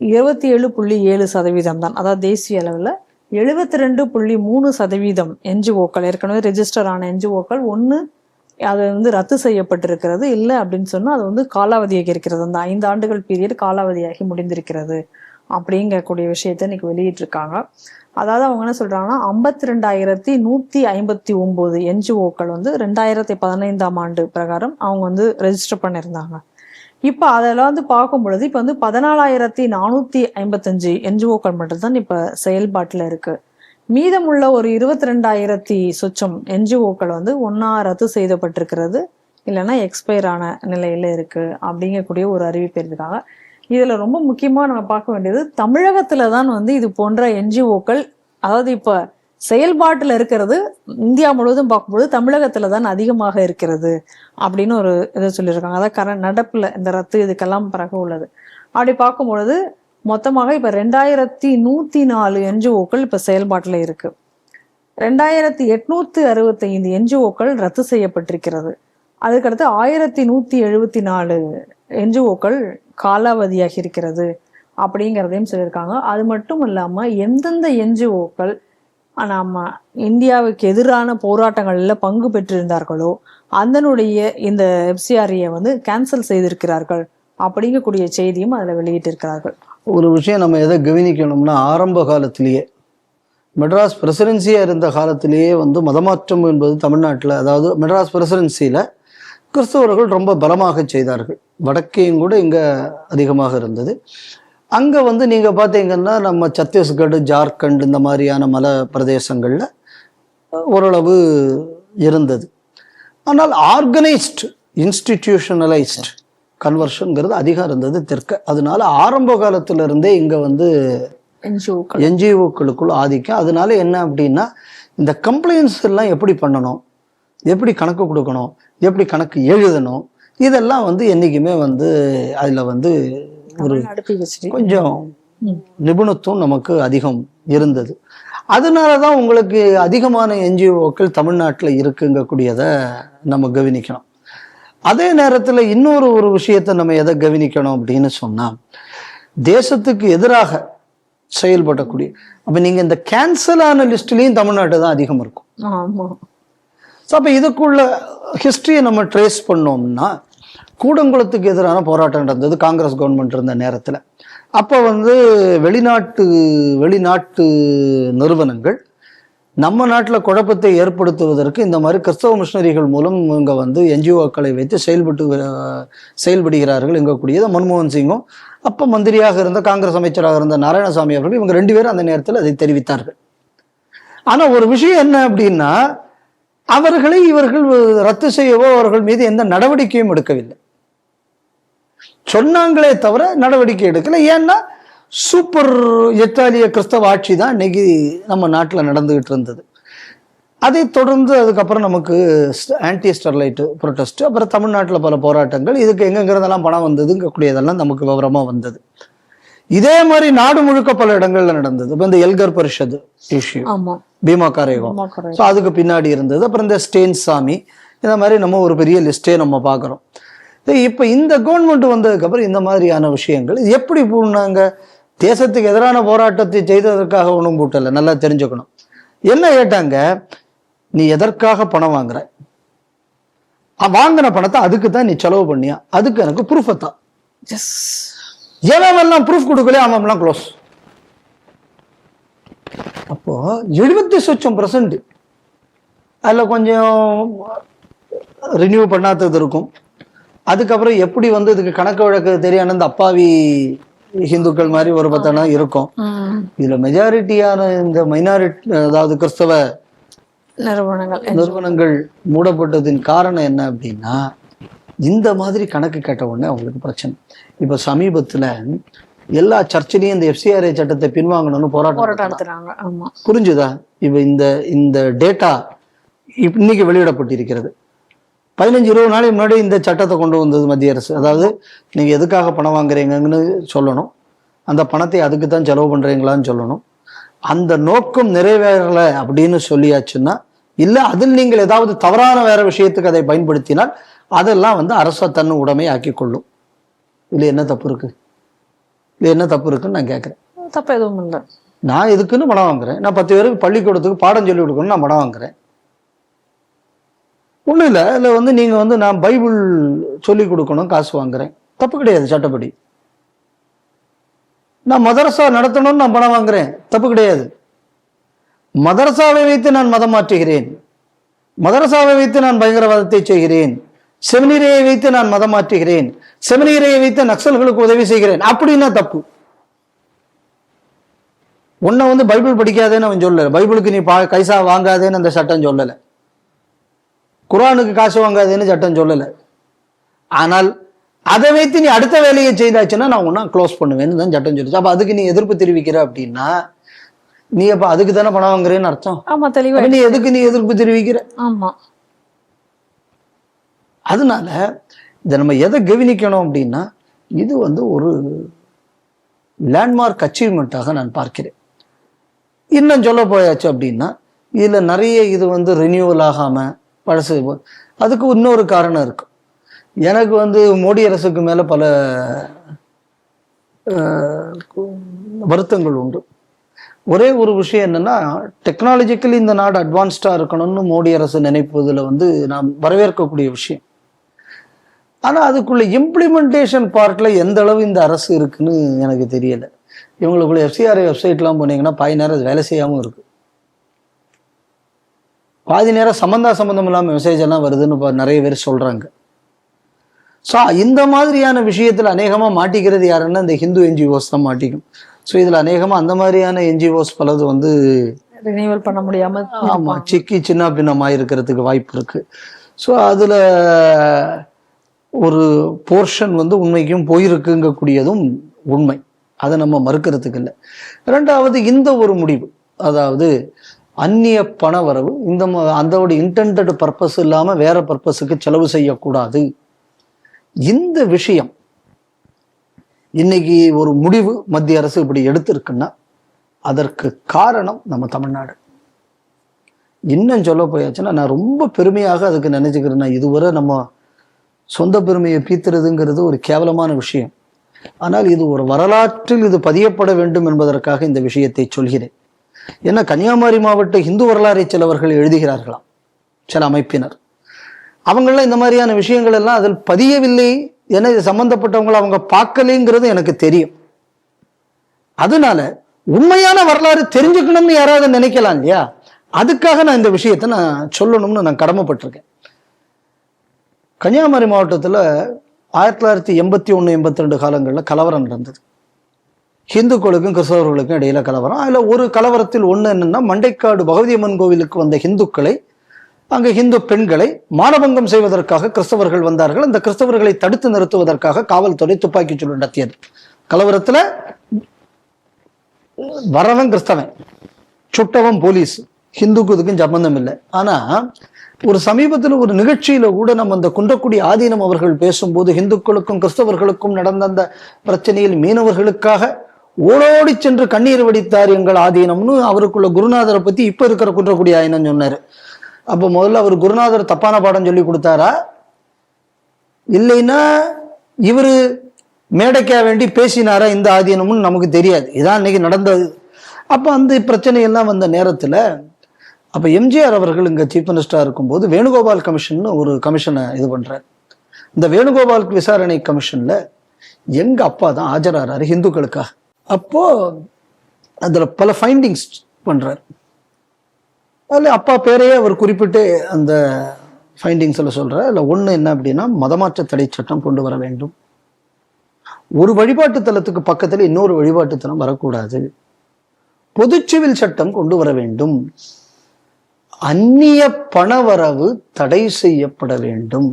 27.7% தான். அதாவது தேசிய அளவில் 72.3% NGOக்கள், ஏற்கனவே ரெஜிஸ்டர் ஆன NGOக்கள் ஒன்று அது வந்து ரத்து செய்யப்பட்டிருக்கிறது, இல்லை அப்படின்னு சொன்னால் அது வந்து காலாவதியாகி இருக்கிறது. அந்த 5 ஆண்டுகள் பீரியட் காலாவதியாகி முடிந்திருக்கிறது அப்படிங்கக்கூடிய விஷயத்தை இன்னைக்கு வெளியிட்டிருக்காங்க. அதாவது அவங்க என்ன சொல்றாங்கன்னா, 52,159 NGOக்கள் வந்து 2015ஆம் ஆண்டு பிரகாரம் அவங்க வந்து ரெஜிஸ்டர் பண்ணியிருந்தாங்க. இப்போ அதெல்லாம் வந்து பார்க்கும் பொழுது இப்போ வந்து 14,455 NGOக்கள் மட்டும்தான் இப்போ செயல்பாட்டில் இருக்கு. மீதமுள்ள ஒரு 22,000 சொச்சம் NGOக்கள் வந்து ஒன்றா ரத்து செய்யப்பட்டிருக்கிறது, இல்லைன்னா எக்ஸ்பயர் ஆன நிலையில இருக்கு அப்படிங்கக்கூடிய ஒரு அறிவிப்பு இருக்காங்க. இதுல ரொம்ப முக்கியமா நம்ம பார்க்க வேண்டியது, தமிழகத்துல தான் வந்து இது போன்ற NGOக்கள், அதாவது இப்ப செயல்பாட்டில் இருக்கிறது இந்தியா முழுவதும் பார்க்கும்போது தமிழகத்துல தான் அதிகமாக இருக்கிறது அப்படின்னு ஒரு இதை சொல்லியிருக்காங்க. அதாவது நடப்புல இந்த ரத்து இதுக்கெல்லாம் பிறகு உள்ளது. அப்படி பார்க்கும் பொழுது மொத்தமாக இப்ப 2,104 NGOக்கள் இப்ப செயல்பாட்டுல இருக்கு. 2,865 NGOக்கள் ரத்து செய்யப்பட்டிருக்கிறது. அதுக்கடுத்து 1,174 NGOக்கள் காலாவதியாகி இருக்கிறது அப்படிங்கிறதையும் சொல்லியிருக்காங்க. அது மட்டும் இல்லாம எந்தெந்த NGOக்கள் நம்ம இந்தியாவுக்கு எதிரான போராட்டங்கள்ல பங்கு பெற்றிருந்தார்களோ அதனுடைய இந்த FCRA வந்து கேன்சல் செய்திருக்கிறார்கள் அப்படிங்கக்கூடிய செய்தியும் அதில் வெளியிட்டிருக்கிறார்கள். ஒரு விஷயம் நம்ம எதை கவனிக்கணும்னா, ஆரம்ப காலத்திலேயே மெட்ராஸ் பிரசிடென்சியாக இருந்த காலத்திலேயே வந்து மதமாற்றம் என்பது தமிழ்நாட்டில், அதாவது மெட்ராஸ் பிரசிடென்சியில் கிறிஸ்தவர்கள் ரொம்ப பலமாக செய்தார்கள். வடக்கையும் கூட இங்கே அதிகமாக இருந்தது. அங்கே வந்து நீங்கள் பார்த்தீங்கன்னா நம்ம சத்தீஸ்கர், ஜார்க்கண்ட் இந்த மாதிரியான மலை பிரதேசங்களில் ஓரளவு இருந்தது. ஆனால் ஆர்கனைஸ்டு இன்ஸ்டிடியூஷனலைஸ்டு கன்வர்ஷன்ங்கிறது அதிகம் இருந்தது தெற்க. அதனால ஆரம்ப காலத்துல இருந்தே இங்கே வந்து NGOக்களுக்குள்ள ஆதிக்கம். அதனால என்ன அப்படின்னா, இந்த கம்ப்ளைண்ட்ஸ் எல்லாம் எப்படி பண்ணணும், எப்படி கணக்கு கொடுக்கணும், எப்படி கணக்கு எழுதணும், இதெல்லாம் வந்து என்றைக்குமே வந்து அதில் வந்து ஒரு கொஞ்சம் நிபுணத்துவம் நமக்கு அதிகம் இருந்தது. அதனாலதான் உங்களுக்கு அதிகமான NGOக்கள் தமிழ்நாட்டில் இருக்குங்கக்கூடியதை நம்ம கவனிக்கணும். அதே நேரத்தில் இன்னொரு விஷயத்தை நம்ம எதை கவனிக்கணும் அப்படின்னு சொன்னா, தேசத்துக்கு எதிராக செயல்படக்கூடிய, அப்ப நீங்க இந்த கேன்சல் ஆன லிஸ்ட்லயும் தமிழ்நாட்டு தான் அதிகம் இருக்கும். அப்ப இதுக்குள்ள ஹிஸ்டரியை நம்ம ட்ரேஸ் பண்ணோம்னா, கூடங்குளத்துக்கு எதிரான போராட்டம் நடந்தது காங்கிரஸ் கவர்மெண்ட் இருந்த நேரத்தில். அப்போ வந்து வெளிநாட்டு நிறுவனங்கள் நம்ம நாட்டில் குழப்பத்தை ஏற்படுத்துவதற்கு இந்த மாதிரி கிறிஸ்தவ மிஷனரிகள் மூலம் இங்கே வந்து NGOக்களை வைத்து செயல்படுகிறார்கள் எங்கக்கூடியது. மன்மோகன் சிங்கும் அப்போ மந்திரியாக இருந்த காங்கிரஸ் அமைச்சராக இருந்த நாராயணசாமி அவர்கள், இவங்க 2 பேரும் அந்த நேரத்தில் அதை தெரிவித்தார்கள். ஆனால் ஒரு விஷயம் என்ன அப்படின்னா, அவர்களை இவர்கள் ரத்து செய்யவோ அவர்கள் மீது எந்த நடவடிக்கையும் எடுக்கவில்லை. சொன்னாங்களே தவிர நடவடிக்கை எடுக்கல. ஏன்னா சூப்பர் இத்தாலிய கிறிஸ்தவ ஆட்சி தான் இன்னைக்கு நம்ம நாட்டில் நடந்துகிட்டு இருந்தது. அதை தொடர்ந்து அதுக்கப்புறம் நமக்கு ஆன்டி ஸ்டெர்லைட் ப்ரொட்டஸ்ட், அப்புறம் தமிழ்நாட்டில் பல போராட்டங்கள், இதுக்கு எங்கெங்கிறதெல்லாம் பணம் வந்ததுங்கக்கூடியதெல்லாம் நமக்கு விவரமாக வந்தது. இதே மாதிரி நாடு முழுக்க பல இடங்கள்ல நடந்தது. இப்போ இந்த எல்கர் பரிஷத் இஷ்யூ, பீமா காரேகம், ஸோ அதுக்கு பின்னாடி இருந்தது. அப்புறம் இந்த ஸ்டேன் சாமி, இந்த மாதிரி நம்ம ஒரு பெரிய லிஸ்டே நம்ம பார்க்குறோம். இப்போ இந்த கவர்மெண்ட் வந்ததுக்கப்புறம் இந்த மாதிரியான விஷயங்கள் எப்படி பூண்டாங்க? தேசத்துக்கு எதிரான போராட்டத்தை செய்ததற்காக ஒன்றும் கூட்டலை, நல்லா தெரிஞ்சுக்கணும். என்ன கேட்டாங்க, நீ எதற்காக பணம் வாங்குற, வாங்கின பணத்தை அதுக்கு தான் நீ செலவு பண்ணியா, அதுக்கு எனக்கு ப்ரூஃப் தான். எவெல்லாம் ப்ரூஃப் கொடுக்கல அவன்லாம் க்ளோஸ். அப்போ 70% அதில் கொஞ்சம் ரினியூ பண்ணாதது இருக்கும். அதுக்கப்புறம் எப்படி இதுக்கு கணக்கு வழக்கு தெரியான இந்த அப்பாவி ஹிந்துக்கள் மாதிரி ஒரு பத்தனா இருக்கும். இதுல மெஜாரிட்டியான இந்த மைனாரிட்டி, அதாவது கிறிஸ்தவ நிறுவனங்கள் மூடப்பட்டதின் காரணம் என்ன அப்படின்னா, இந்த மாதிரி கணக்கு கேட்ட உடனே அவங்களுக்கு பிரச்சனை. இப்ப சமீபத்துல எல்லா சர்ச்சிலையும் இந்த FCRA சட்டத்தை பின்வாங்கணும்னு போராட்டம். புரிஞ்சுதா? இப்ப இந்த டேட்டா இன்னைக்கு வெளியிடப்பட்டிருக்கிறது. 15-20 நாளைக்கு முன்னாடி இந்த சட்டத்தை கொண்டு வந்தது மத்திய அரசு. அதாவது நீங்க எதுக்காக பணம் வாங்குறீங்கன்னு சொல்லணும், அந்த பணத்தை அதுக்கு தான் செலவு பண்றீங்களான்னு சொல்லணும். அந்த நோக்கம் நிறைவேறல அப்படின்னு சொல்லியாச்சுன்னா, இல்ல அதில் நீங்கள் ஏதாவது தவறான வேற விஷயத்துக்கு அதை பயன்படுத்தினால் அதெல்லாம் அரச தன்னு உடைமை ஆக்கி கொள்ளும். இதுல என்ன தப்பு இருக்கு? இது என்ன தப்பு இருக்குன்னு நான் கேட்கிறேன். தப்பு எதுவும் இல்லை. நான் எதுக்குன்னு பணம் வாங்குறேன். நான் 10 பேருக்கு பள்ளிக்கூடத்துக்கு பாடம் சொல்லி கொடுக்கணும்னு நான் பணம் வாங்குறேன். ஒன்றும் இல்லை. அதில் நீங்கள் நான் பைபிள் சொல்லி கொடுக்கணும் காசு வாங்குறேன், தப்பு கிடையாது சட்டப்படி. நான் மதரசா நடத்தணும்னு நான் பணம் வாங்குறேன், தப்பு கிடையாது. மதரசாவை வைத்து நான் மதம் மாற்றுகிறேன், மதரசாவை வைத்து நான் பயங்கரவாதத்தை செய்கிறேன், செமினரியை வைத்து நான் மதம் மாற்றுகிறேன், செமினரியை வைத்து நக்சல்களுக்கு உதவி செய்கிறேன், அப்படின்னா தப்பு. உன்னை பைபிள் படிக்காதேன்னு அவன் சொல்லலை, பைபிளுக்கு நீ கைசா வாங்காதேன்னு அந்த சட்டம் சொல்லலை, குரானுக்கு காசு வாங்காதேன்னு சட்டம் சொல்லலை. ஆனால் அதை வைத்து நீ அடுத்த வேலையை செய்தாச்சுன்னா நான் ஒன்னா க்ளோஸ் பண்ணுவேன்னு தான் சட்டம் சொல்லிச்சு. அப்ப அதுக்கு நீ எதிர்ப்பு தெரிவிக்கிற அப்படின்னா நீ அப்ப அதுக்கு தானே பணம் வாங்குறேன்னு அர்த்தம். ஆமா, தெளிவா. நீ எதுக்கு நீ எதிர்ப்பு தெரிவிக்கிற? ஆமா. அதனால இதை நம்ம எதை கவனிக்கணும் அப்படின்னா, இது ஒரு லேண்ட்மார்க் அச்சீவ்மெண்ட்டாக நான் பார்க்கிறேன். இன்னும் சொல்ல போயாச்சு அப்படின்னா, இதுல நிறைய இது ரினியூவல் ஆகாம பழசு. அதுக்கு இன்னொரு காரணம் இருக்கு. எனக்கு மோடி அரசுக்கு மேல பல வருத்தங்கள் உண்டு. ஒரே ஒரு விஷயம் என்னன்னா, டெக்னாலஜிக்கலி இந்த நாடு அட்வான்ஸ்டா இருக்கணும்னு மோடி அரசு நினைப்பதுல நான் வரவேற்கக்கூடிய விஷயம். ஆனா அதுக்குள்ள இம்ப்ளிமெண்டேஷன் பார்ட்ல எந்த அளவு இந்த அரசு இருக்குன்னு எனக்கு தெரியல. இவங்களுக்குள்ள FCRA வெப்சைட்லாம் போனீங்கன்னா பாதி நேரம் அது வேலை செய்யாமல் இருக்கு, பாதி நேரம் சம்பந்தம் இல்லாமல் மெசேஜ் எல்லாம் வருதுன்னு நிறைய பேர் சொல்றாங்க. ஸோ இந்த மாதிரியான விஷயத்துல அநேகமா மாட்டிக்கிறது யாருன்னா இந்த ஹிந்து NGOs தான் மாட்டிக்கும். ஸோ இதுல அநேகமா அந்த மாதிரியான NGOs பலது ரினியூவல் பண்ண முடியாம, ஆமா, சிக்கி சின்ன பின்னமாக இருக்கிறதுக்கு வாய்ப்பு இருக்கு. ஸோ அதுல ஒரு போர்ஷன் உண்மைக்கும் போயிருக்குங்கக்கூடியதும் உண்மை, அதை நம்ம மறுக்கிறதுக்கு இல்லை. ரெண்டாவது, இந்த ஒரு முடிவு, அதாவது அந்நிய பண வரவு அதோட இன்டெண்டட் பர்பஸ் இல்லாம வேற பர்பஸுக்கு செலவு செய்யக்கூடாது. இந்த விஷயம் இன்னைக்கு ஒரு முடிவு மத்திய அரசு இப்படி எடுத்திருக்குன்னா அதற்கு காரணம் நம்ம தமிழ்நாடு. இன்னும் சொல்ல போயாச்சுன்னா, நான் ரொம்ப பெருமையாக அதுக்கு நினைச்சுக்கிறேன்னா, இதுவரை நம்ம சொந்த பெருமையை பீத்துறதுங்கிறது ஒரு கேவலமான விஷயம். ஆனால் இது ஒரு வரலாற்றில் இது பதியப்பட வேண்டும் என்பதற்காக இந்த விஷயத்தை சொல்கிறேன். ஏன்னா கன்னியாகுமரி மாவட்ட இந்து வரலாறை சிலவர்கள் எழுதுகிறார்களாம், சில அமைப்பினர். அவங்களாம் இந்த மாதிரியான விஷயங்கள் எல்லாம் அதில் பதியவில்லை, ஏன்னா இது சம்பந்தப்பட்டவங்களை அவங்க பார்க்கலைங்கிறது எனக்கு தெரியும். அதனால உண்மையான வரலாறு தெரிஞ்சுக்கணும்னு யாராவது நினைக்கலாம் இல்லையா, அதுக்காக நான் இந்த விஷயத்தை நான் சொல்லணும்னு நான் கடமைப்பட்டிருக்கேன். கன்னியாகுமரி மாவட்டத்தில் 1981-82 காலங்களில் கலவரம் நடந்தது. ஹிந்துக்களுக்கும் கிறிஸ்தவர்களுக்கும் இடையில கலவரம். அதில் ஒரு கலவரத்தில் ஒன்று என்னன்னா, மண்டைக்காடு பகவதி அம்மன் கோவிலுக்கு வந்த ஹிந்துக்களை அங்கு இந்து பெண்களை மானபங்கம் செய்வதற்காக கிறிஸ்தவர்கள் வந்தார்கள். அந்த கிறிஸ்தவர்களை தடுத்து நிறுத்துவதற்காக காவல்துறை துப்பாக்கி சூடு நடத்தியது. கலவரத்துல வரவன் கிறிஸ்தவன், சுட்டவன் போலீஸ். ஹிந்துக்கு இதுக்கும் சம்பந்தம் இல்லை. ஆனா ஒரு சமீபத்தில் ஒரு நிகழ்ச்சியில கூட நம்ம அந்த குன்றக்குடி ஆதீனம் அவர்கள் பேசும்போது இந்துக்களுக்கும் கிறிஸ்தவர்களுக்கும் நடந்த அந்த பிரச்சனையில் மீனவர்களுக்காக ஓடோடி சென்று கண்ணீர் வடித்தார் எங்கள் ஆதீனம்னு அவருக்குள்ள குருநாதரை பத்தி இப்ப இருக்கிற குன்றக்குடி ஆதீனம் சொன்னாரு. அப்ப முதல்ல அவர் குருநாதர் தப்பான பாடம் சொல்லி கொடுத்தாரா, இல்லைன்னா இவரு மேடைக்கா வேண்டி பேசினாரா இந்த ஆதீனம்னு நமக்கு தெரியாது. இதான் இன்னைக்கு நடந்தது. அப்ப அந்த பிரச்சனையெல்லாம் வந்த நேரத்துல அப்ப எம்ஜிஆர் அவர்கள் இங்க சீஃப் மினிஸ்டரா இருக்கும்போது வேணுகோபால் கமிஷன் ஒரு கமிஷனை இது பண்றாரு. இந்த வேணுகோபால் விசாரணை கமிஷன்ல எங்க அப்பா தான் ஆஜராறாரு ஹிந்துக்களுக்காக. அப்போ அதுல பல ஃபைண்டிங்ஸ் பண்றாரு. அதுல அப்பா பேரையே அவர் குறிப்பிட்டு அந்த ஃபைண்டிங்ஸ்ல சொல்றாரு. அதுல ஒண்ணு என்ன அப்படின்னா, மதமாற்ற தடை சட்டம் கொண்டு வர வேண்டும், ஒரு வழிபாட்டு தலத்துக்கு பக்கத்துல இன்னொரு வழிபாட்டு தலம் வரக்கூடாது, பொது சிவில் சட்டம் கொண்டு வர வேண்டும், அந்நிய பணவரவு தடை செய்யப்பட வேண்டும்.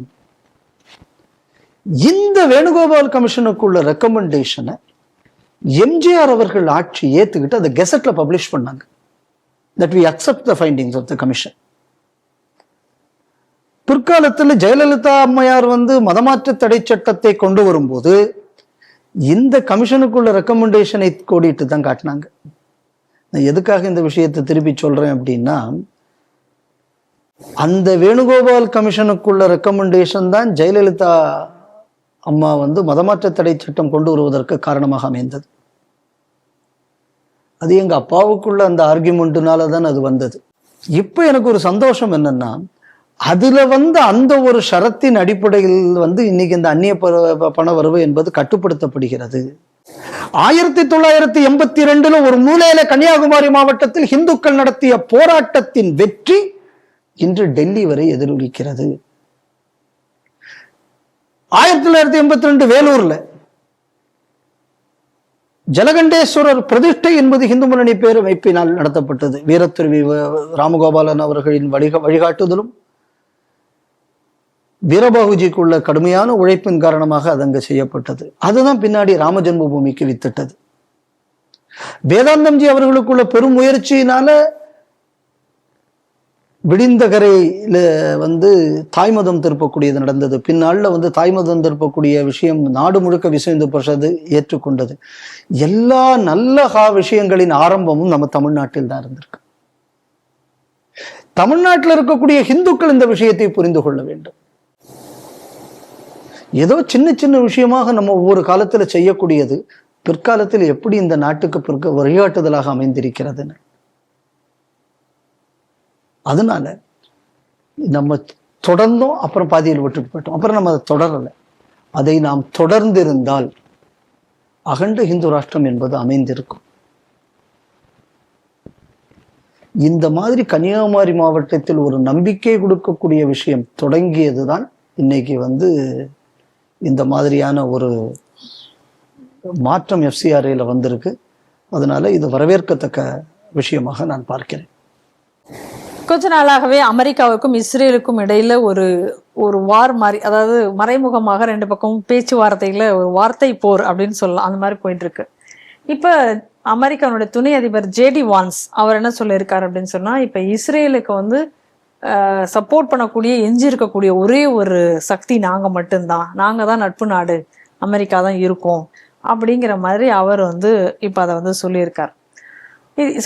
இந்த வேணுகோபால் கமிஷனுக்குள்ள ரெக்கமெண்டேஷனை எம்ஜிஆர் அவர்கள் ஆட்சி ஏத்துக்கிட்டு அதை கெசட்ல பப்ளிஷ் பண்ணாங்க. that we accept the findings of the commission. பிற்காலத்தில் ஜெயலலிதா அம்மையார் மதமாற்ற தடை சட்டத்தை கொண்டு வரும்போது இந்த கமிஷனுக்குள்ள ரெக்கமெண்டேஷனை கோடிட்டு தான் காட்டினாங்க. நான் எதுக்காக இந்த விஷயத்தை திருப்பி சொல்றேன் அப்படின்னா, அந்த வேணுகோபால் கமிஷனுக்குள்ள ரெக்கமெண்டேஷன் தான் ஜெயலலிதா அம்மா மதமாற்ற தடை சட்டம் கொண்டு வருவதற்கு காரணமாக அமைந்தது. அது எங்க அப்பாவுக்குள்ள அந்த ஆர்கியூமெண்ட்னால தான் அது வந்தது. இப்ப எனக்கு ஒரு சந்தோஷம் என்னன்னா, அதுல அந்த ஒரு ஷரத்தின் அடிப்படையில் இன்னைக்கு இந்த அந்நிய பண வரவு என்பது கட்டுப்படுத்தப்படுகிறது. 1982 ஒரு மூலையில கன்னியாகுமரி மாவட்டத்தில் இந்துக்கள் நடத்திய போராட்டத்தின் வெற்றி இன்று டெல்லி வரை எதிரொலிக்கிறது. 1982 வேலூர்ல ஜலகண்டேஸ்வரர் பிரதிஷ்டை என்பது இந்து முன்னணி பேரமைப்பினால் நடத்தப்பட்டது. வீரத்துறவி ராமகோபாலன் அவர்களின் வழிகாட்டுதலும் வீரபாகுஜிக்குள்ள கடுமையான உழைப்பின் காரணமாக அது அங்கு செய்யப்பட்டது. அதுதான் பின்னாடி ராம ஜென்ம பூமிக்கு வித்திட்டது. வேதாந்தம்ஜி அவர்களுக்குள்ள பெரும் முயற்சியினால விடிந்தகரையில தாய்மதம் திருப்பக்கூடியது நடந்தது. பின்னால தாய்மதம் திருப்பக்கூடிய விஷயம் நாடு முழுக்க விஸ்வ இந்து பரிஷத் ஏற்றுக்கொண்டது. எல்லா நல்ல விஷயங்களின் ஆரம்பமும் நம்ம தமிழ்நாட்டில் தான் இருந்திருக்கு. தமிழ்நாட்டில் இருக்கக்கூடிய இந்துக்கள் இந்த விஷயத்தை புரிந்து கொள்ள வேண்டும். ஏதோ சின்ன சின்ன விஷயமாக நம்ம ஒவ்வொரு காலத்துல செய்யக்கூடியது பிற்காலத்தில் எப்படி இந்த நாட்டுக்கு வழிகாட்டுதலாக அமைந்திருக்கிறதுன்னு. அதனால நம்ம தொடர்ந்தோம், அப்புறம் பாதியில் விட்டுட்டு போயிட்டோம், அப்புறம் நம்ம அதை தொடரலை. அதை நாம் தொடர்ந்திருந்தால் அகண்ட இந்து ராஷ்டிரம் என்பது அமைந்திருக்கும். இந்த மாதிரி கன்னியாகுமரி மாவட்டத்தில் ஒரு நம்பிக்கை கொடுக்கக்கூடிய விஷயம் தொடங்கியதுதான் இன்னைக்கு இந்த மாதிரியான ஒரு மாற்றம் எஃப்சிஆர்ஏல வந்திருக்கு. அதனால இது வரவேற்கத்தக்க விஷயமாக நான் பார்க்கிறேன். கொஞ்ச நாளாகவே அமெரிக்காவுக்கும் இஸ்ரேலுக்கும் இடையில ஒரு வார் மாதிரி, அதாவது மறைமுகமாக ரெண்டு பக்கமும் பேச்சுவார்த்தைகளை ஒரு வார்த்தை போர் அப்படின்னு சொல்லலாம், அந்த மாதிரி போயிட்டு இருக்கு. இப்ப அமெரிக்காவுடைய துணை அதிபர் ஜேடி வான்ஸ் அவர் என்ன சொல்லியிருக்காரு அப்படின்னு சொன்னா, இப்ப இஸ்ரேலுக்கு சப்போர்ட் பண்ணக்கூடிய எஞ்சி இருக்கக்கூடிய ஒரே ஒரு சக்தி நாங்க மட்டும்தான், நாங்க தான் நட்பு நாடு, அமெரிக்கா தான் இருக்கும் அப்படிங்கிற மாதிரி அவர் இப்ப அதை சொல்லியிருக்கார்.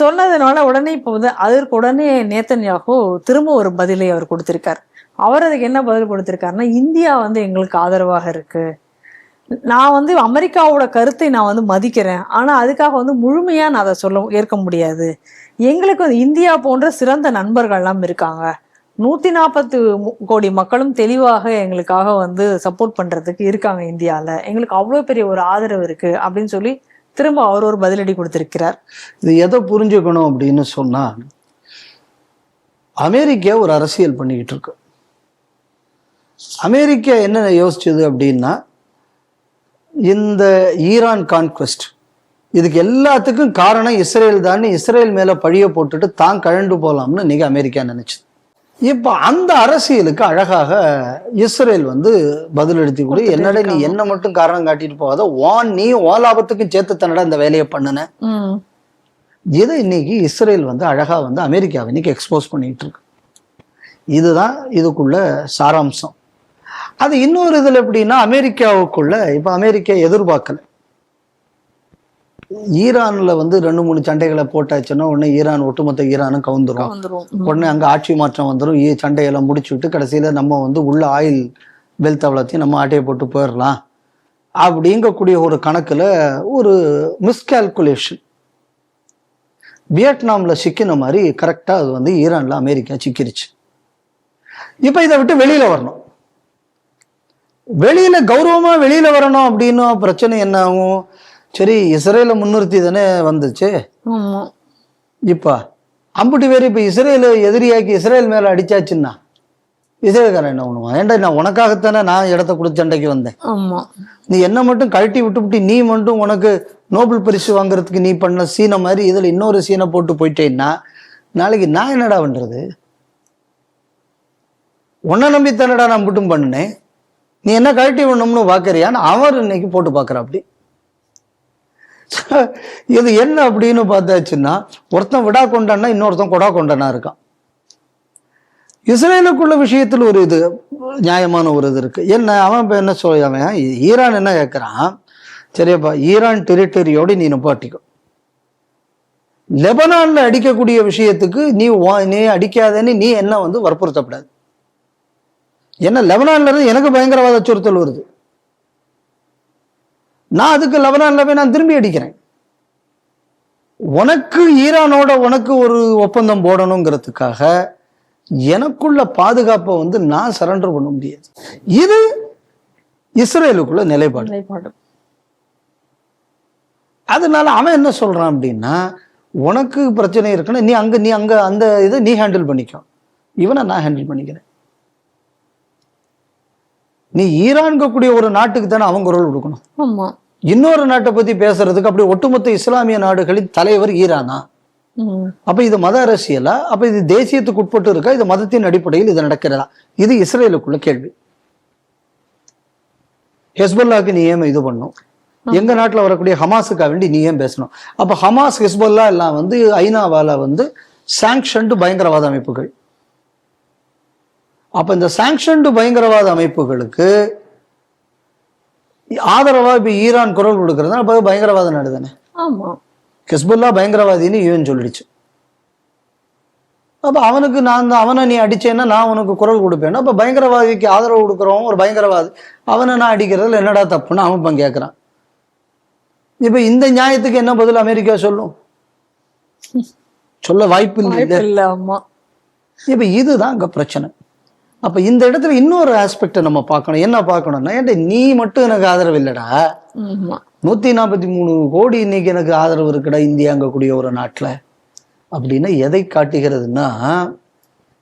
சொன்னதுனால உடனே இப்போ அதற்கு உடனே நேத்தன்யாகு திரும்ப ஒரு பதிலை அவர் கொடுத்திருக்கார். அவர் அதுக்கு என்ன பதில் கொடுத்திருக்காருன்னா, இந்தியா எங்களுக்கு ஆதரவாக இருக்கு, நான் அமெரிக்காவோட கருத்தை நான் மதிக்கிறேன், ஆனா அதுக்காக முழுமையா நான் அதை ஏற்க முடியாது. எங்களுக்கு இந்தியா போன்ற சிறந்த நண்பர்கள்லாம் இருக்காங்க, 140 கோடி மக்களும் தெளிவாக எங்களுக்காக சப்போர்ட் பண்றதுக்கு இருக்காங்க இந்தியால, எங்களுக்கு அவ்வளவு பெரிய ஒரு ஆதரவு இருக்கு அப்படின்னு சொல்லி திரும்ப அவர் ஒரு பதிலடி கொடுத்திருக்கிறார். இது எதை புரிஞ்சுக்கணும் அப்படின்னு சொன்னா, அமெரிக்கா ஒரு அரசியல் பண்ணிக்கிட்டு இருக்கு. அமெரிக்கா என்ன யோசிச்சது அப்படின்னா, இந்த ஈரான் கான்குவெஸ்ட் இதுக்கு எல்லாத்துக்கும் காரணம் இஸ்ரேல் தான், இஸ்ரேல் மேல பழிய போட்டுட்டு தான் கழண்டு போலாம்னு இன்னைக்கு அமெரிக்கா நினைச்சது. இப்ப அந்த அரசியலுக்கு அழகாக இஸ்ரேல் வந்து பதிலளித்து கூட என்னடா நீ என்ன மட்டும் காரணம் காட்டிட்டு போகாத, நீ லாபத்துக்கும் சேர்த்து தன்னடா இந்த வேலையை பண்ணுன. இதை இன்னைக்கு இஸ்ரேல் வந்து அழகா வந்து அமெரிக்காவை இன்னைக்கு எக்ஸ்போஸ் பண்ணிட்டு இருக்கு. இதுதான் இதுக்குள்ள சாராம்சம். அது இன்னொரு இதுல எப்படின்னா, அமெரிக்காவுக்குள்ள இப்ப அமெரிக்கா எதிர்பார்க்கல. ஈரான்ல வந்து 2-3 சண்டைகளை போட்டாச்சுன்னா உடனே ஈரான் ஒட்டுமொத்த ஈரானும் கவுந்துரும். உடனே அங்க ஆட்சி மாற்றம் வந்துடும். சண்டையெல்லாம் முடிச்சு விட்டு கடைசியில நம்ம வந்து உள்ள ஆயில் வெல்த் அவ்வளோத்தையும் நம்ம ஆட்டையை போட்டு போயிடலாம் அப்படிங்கக்கூடிய ஒரு கணக்குல ஒரு மிஸ்கால்குலேஷன் வியட்நாம்ல சிக்கின மாதிரி கரெக்டா அது வந்து ஈரான்ல அமெரிக்கா சிக்கிருச்சு. இப்ப இதை விட்டு வெளியில வரணும், வெளியில கௌரவமா வெளியில வரணும் அப்படின்னா பிரச்சனை என்ன ஆகும்? சரி, இஸ்ரேல முன்னிறுத்தி தானே வந்துச்சு. இப்ப அம்புட்டி பேர் இப்ப இஸ்ரேல எதிரியாக்கி இஸ்ரேல் மேல அடிச்சாச்சுன்னா இஸ்ரேல்காரன் என்ன பண்ணுவான்? ஏன்டா நான் உனக்காகத்தானே நான் இடத்த கொடுத்து சண்டைக்கு வந்தேன், நீ என்ன மட்டும் கழட்டி விட்டு நீ மட்டும் உனக்கு நோபல் பரிசு வாங்குறதுக்கு நீ பண்ண சீனை மாதிரி இதுல இன்னொரு சீனை போட்டு போயிட்டேன்னா நாளைக்கு நான் என்னடா பண்றது? உன்னை நம்பித்தானடா நான் மட்டும் பண்ணினேன், நீ என்ன கழட்டி விடணும்னு பாக்குறியான்னு அவர் இன்னைக்கு போட்டு பாக்குற. அப்படி இது என்ன அப்படின்னு பார்த்தாச்சுன்னா, ஒருத்தன் விடா கொண்டான்னா இன்னொருத்தன் கொடா கொண்டானா இருக்கான். இஸ்ரேலுக்குள்ள விஷயத்துல ஒரு இது நியாயமான ஒரு இது இருக்கு. என்ன அவன் இப்ப என்ன சொல்லுவான், ஈரான் என்ன கேட்கிறான், சரியாப்பா ஈரான் டெரிட்டரியோடு நீ நிப்பாட்டிக்கோ, லெபனான்ல அடிக்கக்கூடிய விஷயத்துக்கு நீ அடிக்காதேன்னு நீ என்ன வந்து வற்புறுத்தப்படாது. என்ன லெபனான்ல இருந்து எனக்கு பயங்கரவாத அச்சுறுத்தல் வருது, நான் அதுக்கு லெபனான்ல போய் நான் திரும்பி அடிக்கிறேன். உனக்கு ஈரானோட உனக்கு ஒரு ஒப்பந்தம் போடணுங்கிறதுக்காக எனக்குள்ள பாதுகாப்பை வந்து நான் சரண்டர் பண்ண முடியாது. இது இஸ்ரேலுக்குள்ள நிலைப்பாடு. அதனால அவன் என்ன சொல்றான் அப்படின்னா, உனக்கு பிரச்சனை இருக்குன்னா நீ அங்க அந்த இதை நீ ஹேண்டில் பண்ணிக்கோ, இவனை நான் ஹேண்டில் பண்ணிக்கிறேன். நீ ஈரான்க கூடிய ஒரு நாட்டுக்கு தானே அவங்க குரல் கொடுக்கணும். இன்னொரு நாட்டை பத்தி பேசுறதுக்கு அப்படி ஒட்டுமொத்த இஸ்லாமிய நாடுகளின் தலைவர் ஈரானா? அப்ப இது மத அரசியலா? அப்ப இது தேசியத்துக்கு உட்பட்டு இருக்கா? இது மதத்தின் அடிப்படையில் இது நடக்கிறதா? இது இஸ்ரேலுக்குள்ள கேள்வி. ஹெஸ்புல்லாக்கு நீ ஏன் இது பண்ணும்? எங்க நாட்டுல வரக்கூடிய ஹமாஸுக்காக வேண்டி நீ ஏன் பேசணும்? அப்ப ஹமாஸ் ஹெஸ்புல்லா எல்லாம் வந்து ஐநாவால வந்து சாங்ஷன்டு பயங்கரவாத அமைப்புகள். அப்ப இந்த சாங்ஷன்டு பயங்கரவாத அமைப்புகளுக்கு ஆதரவா இப்ப ஈரான் குரல் கொடுக்கறது அப்ப பயங்கரவாத நாடு தானே. ஹிஸ்புல்லா பயங்கரவாதின்னு ஈவன் சொல்லிடுச்சு. அப்ப அவனுக்கு அவனை நீ அடிச்சேன்னா நான் உனக்கு குரல் கொடுப்பேன். அப்ப பயங்கரவாதிக்கு ஆதரவு கொடுக்குறவன் ஒரு பயங்கரவாதி, அவனை நான் அடிக்கிறதுல என்னடா தப்புன்னு அவன் கேட்கிறான். இப்ப இந்த நியாயத்துக்கு என்ன பதில் அமெரிக்கா சொல்லும்? சொல்ல வாய்ப்பு இல்லை. இப்ப இதுதான் அங்க பிரச்சனை. அப்ப இந்த இடத்துல இன்னொரு ஆஸ்பெக்ட நம்ம பார்க்கணும். என்ன பார்க்கணும்னா, ஏன்டா நீ மட்டும் எனக்கு ஆதரவு இல்லடா, 143 கோடி இன்னைக்கு எனக்கு ஆதரவு இருக்குடா இந்தியாங்க கூடிய ஒரு நாட்டுல அப்படின்னா எதை காட்டுகிறதுனா,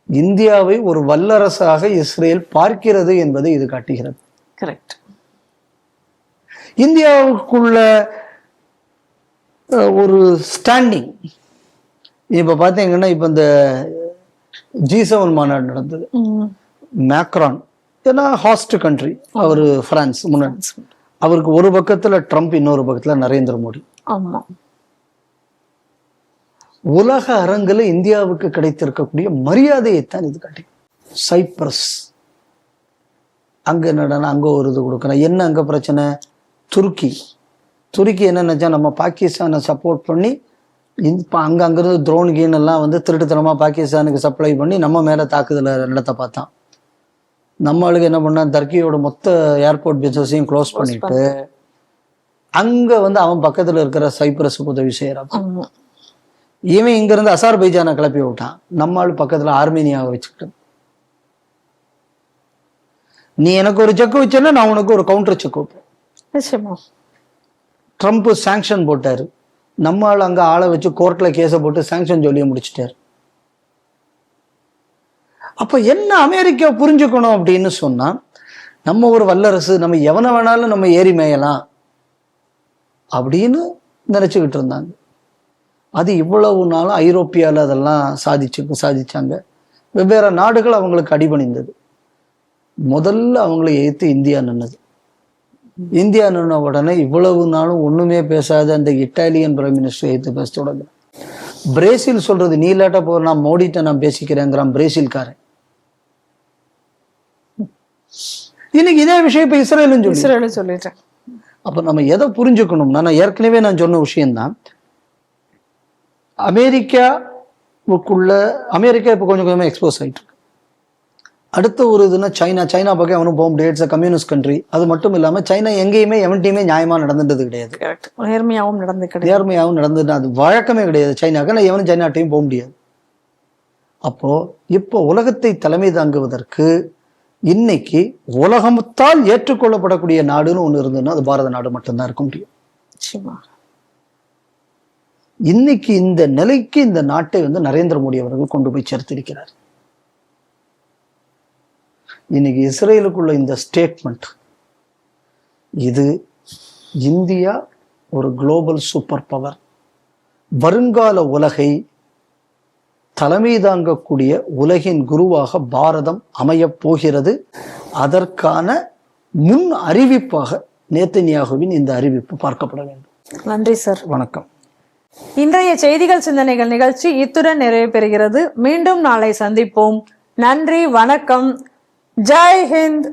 இந்தியாவை ஒரு வல்லரசாக இஸ்ரேல் பார்க்கிறது என்பதை இது காட்டுகிறது. கரெக்ட். இந்தியாவுக்குள்ள ஒரு ஸ்டாண்டிங் இப்ப பாத்தீங்கன்னா, இப்ப இந்த G7 மாநாடு நடந்தது. மேக்ரான் ஏன்னா ஹாஸ்ட் கண்ட்ரி, அவரு பிரான்ஸ் முன்னாடி, அவருக்கு ஒரு பக்கத்துல ட்ரம்ப், இன்னொரு பக்கத்துல நரேந்திர மோடி. உலக அரங்குல இந்தியாவுக்கு கிடைத்திருக்கக்கூடிய மரியாதையைத்தான் இது காட்டி. சைப்ரஸ் அங்க என்னடா அங்க ஒரு இது கொடுக்கணும். என்ன அங்க பிரச்சனை? துருக்கி என்ன நினைச்சா, நம்ம பாகிஸ்தானை சப்போர்ட் பண்ணி அங்கிருந்து த்ரோன் கீன் எல்லாம் வந்து திருட்டுத்தனமா பாகிஸ்தானுக்கு சப்ளை பண்ணி நம்ம மேல தாக்குதல நடத்த பார்த்தான். நம்ம ஆளுக்கு என்ன பண்ணா, டர்க்கியோட மொத்த ஏர்போர்ட் பிசினஸையும் க்ளோஸ் பண்ணிட்டு அங்க வந்து அவன் பக்கத்துல இருக்கிற சைப்ரஸுக்கு உதவி செய்யறான். இவன் இங்க இருந்து அசார்பைஜானை கிளப்பி விட்டான். நம்ம ஆளு பக்கத்துல ஆர்மேனியாவை வச்சுக்கிட்டு, நீ எனக்கு ஒரு செக் வச்சேன்னா நான் உனக்கு ஒரு கவுண்டர் செக் வைப்பேன். ட்ரம்ப் சாங்ஷன் போட்டாரு, நம்ம ஆள் அங்க ஆளை வச்சு கோர்ட்ல கேஸை போட்டு சாங்ஷன் சொல்லிய முடிச்சிட்டாரு. அப்ப என்ன அமெரிக்கா புரிஞ்சுக்கணும் அப்படின்னு சொன்னா, நம்ம ஒரு வல்லரசு, நம்ம எவனை வேணாலும் நம்ம ஏறி மேயலாம் அப்படின்னு நினைச்சுக்கிட்டு இருந்தாங்க. அது இவ்வளவு நாளும் ஐரோப்பியால அதெல்லாம் சாதிச்சாங்க. வெவ்வேறு நாடுகள் அவங்களுக்கு அடிபணிந்தது. முதல்ல அவங்களை எதிர்த்து இந்தியா நின்னது. இந்தியா நின்ன உடனே இவ்வளவு நாளும் ஒண்ணுமே பேசாத அந்த இட்டாலியன் பிரைம் மினிஸ்டர் எதிர்த்து பேச தொடங்க. பிரேசில் சொல்றது, நீ இல்லாட்டா போ, நான் மோடிட்ட நான் பேசிக்கிறேங்கிறான் பிரேசில்காரன். இன்னைக்கு இதே விஷயம் இப்ப இஸ்ரேலும் சொல்லிட்டேன். அப்ப நம்ம எதை புரிஞ்சுக்கணும்னா, நான் ஏற்கனவே நான் சொன்ன விஷயம்தான், அமெரிக்கா இப்ப கொஞ்சம் கொஞ்சமா எக்ஸ்போஸ் ஆயிட்டு இருக்கு. அடுத்த ஒரு இதுனா சைனா பக்கம் அவனும் போக முடியாது, இட்ஸ் கம்யூனிஸ்ட் கண்ட்ரி. அது மட்டும் இல்லாம சைனா எங்கேயுமே எவன்ட்டையுமே நியாயமா நடந்துட்டது கிடையாது, நேர்மையாகவும் நடந்தது அது வழக்கமே கிடையாது சைனாக்கு. நான் எவனும் சைனாட்டையும் போக முடியாது. அப்போ இப்போ உலகத்தை தலைமை தாங்குவதற்கு இன்னைக்கு உலகத்தால் ஏற்றுக்கொள்ளப்படக்கூடிய நாடுன்னு ஒண்ணு இருந்ததுன்னா அது பாரத நாடு மட்டும்தான் இருக்க முடியும். இன்னைக்கு இந்த நிலைக்கு இந்த நாட்டை நரேந்திர மோடி அவர்கள் கொண்டு போய் சேர்த்திருக்கிறார். இன்னைக்கு இஸ்ரேலுக்குள்ள இந்த ஸ்டேட்மெண்ட், இது இந்தியா ஒரு குளோபல் சூப்பர் பவர், வருங்கால உலகை தலைமை தாங்கக்கூடிய உலகின் குருவாக பாரதம் அமையப் போகிறது. அதற்கான முன் அறிவிப்பாக நேத்தன்யாகுவின் இந்த அறிவிப்பு பார்க்கப்பட வேண்டும். நன்றி சார். வணக்கம். இன்றைய செய்திகள் சிந்தனைகள் நிகழ்ச்சி இத்துடன் நிறைவு பெறுகிறது. மீண்டும் நாளை சந்திப்போம். நன்றி, வணக்கம். ஜெய் ஹிந்த்.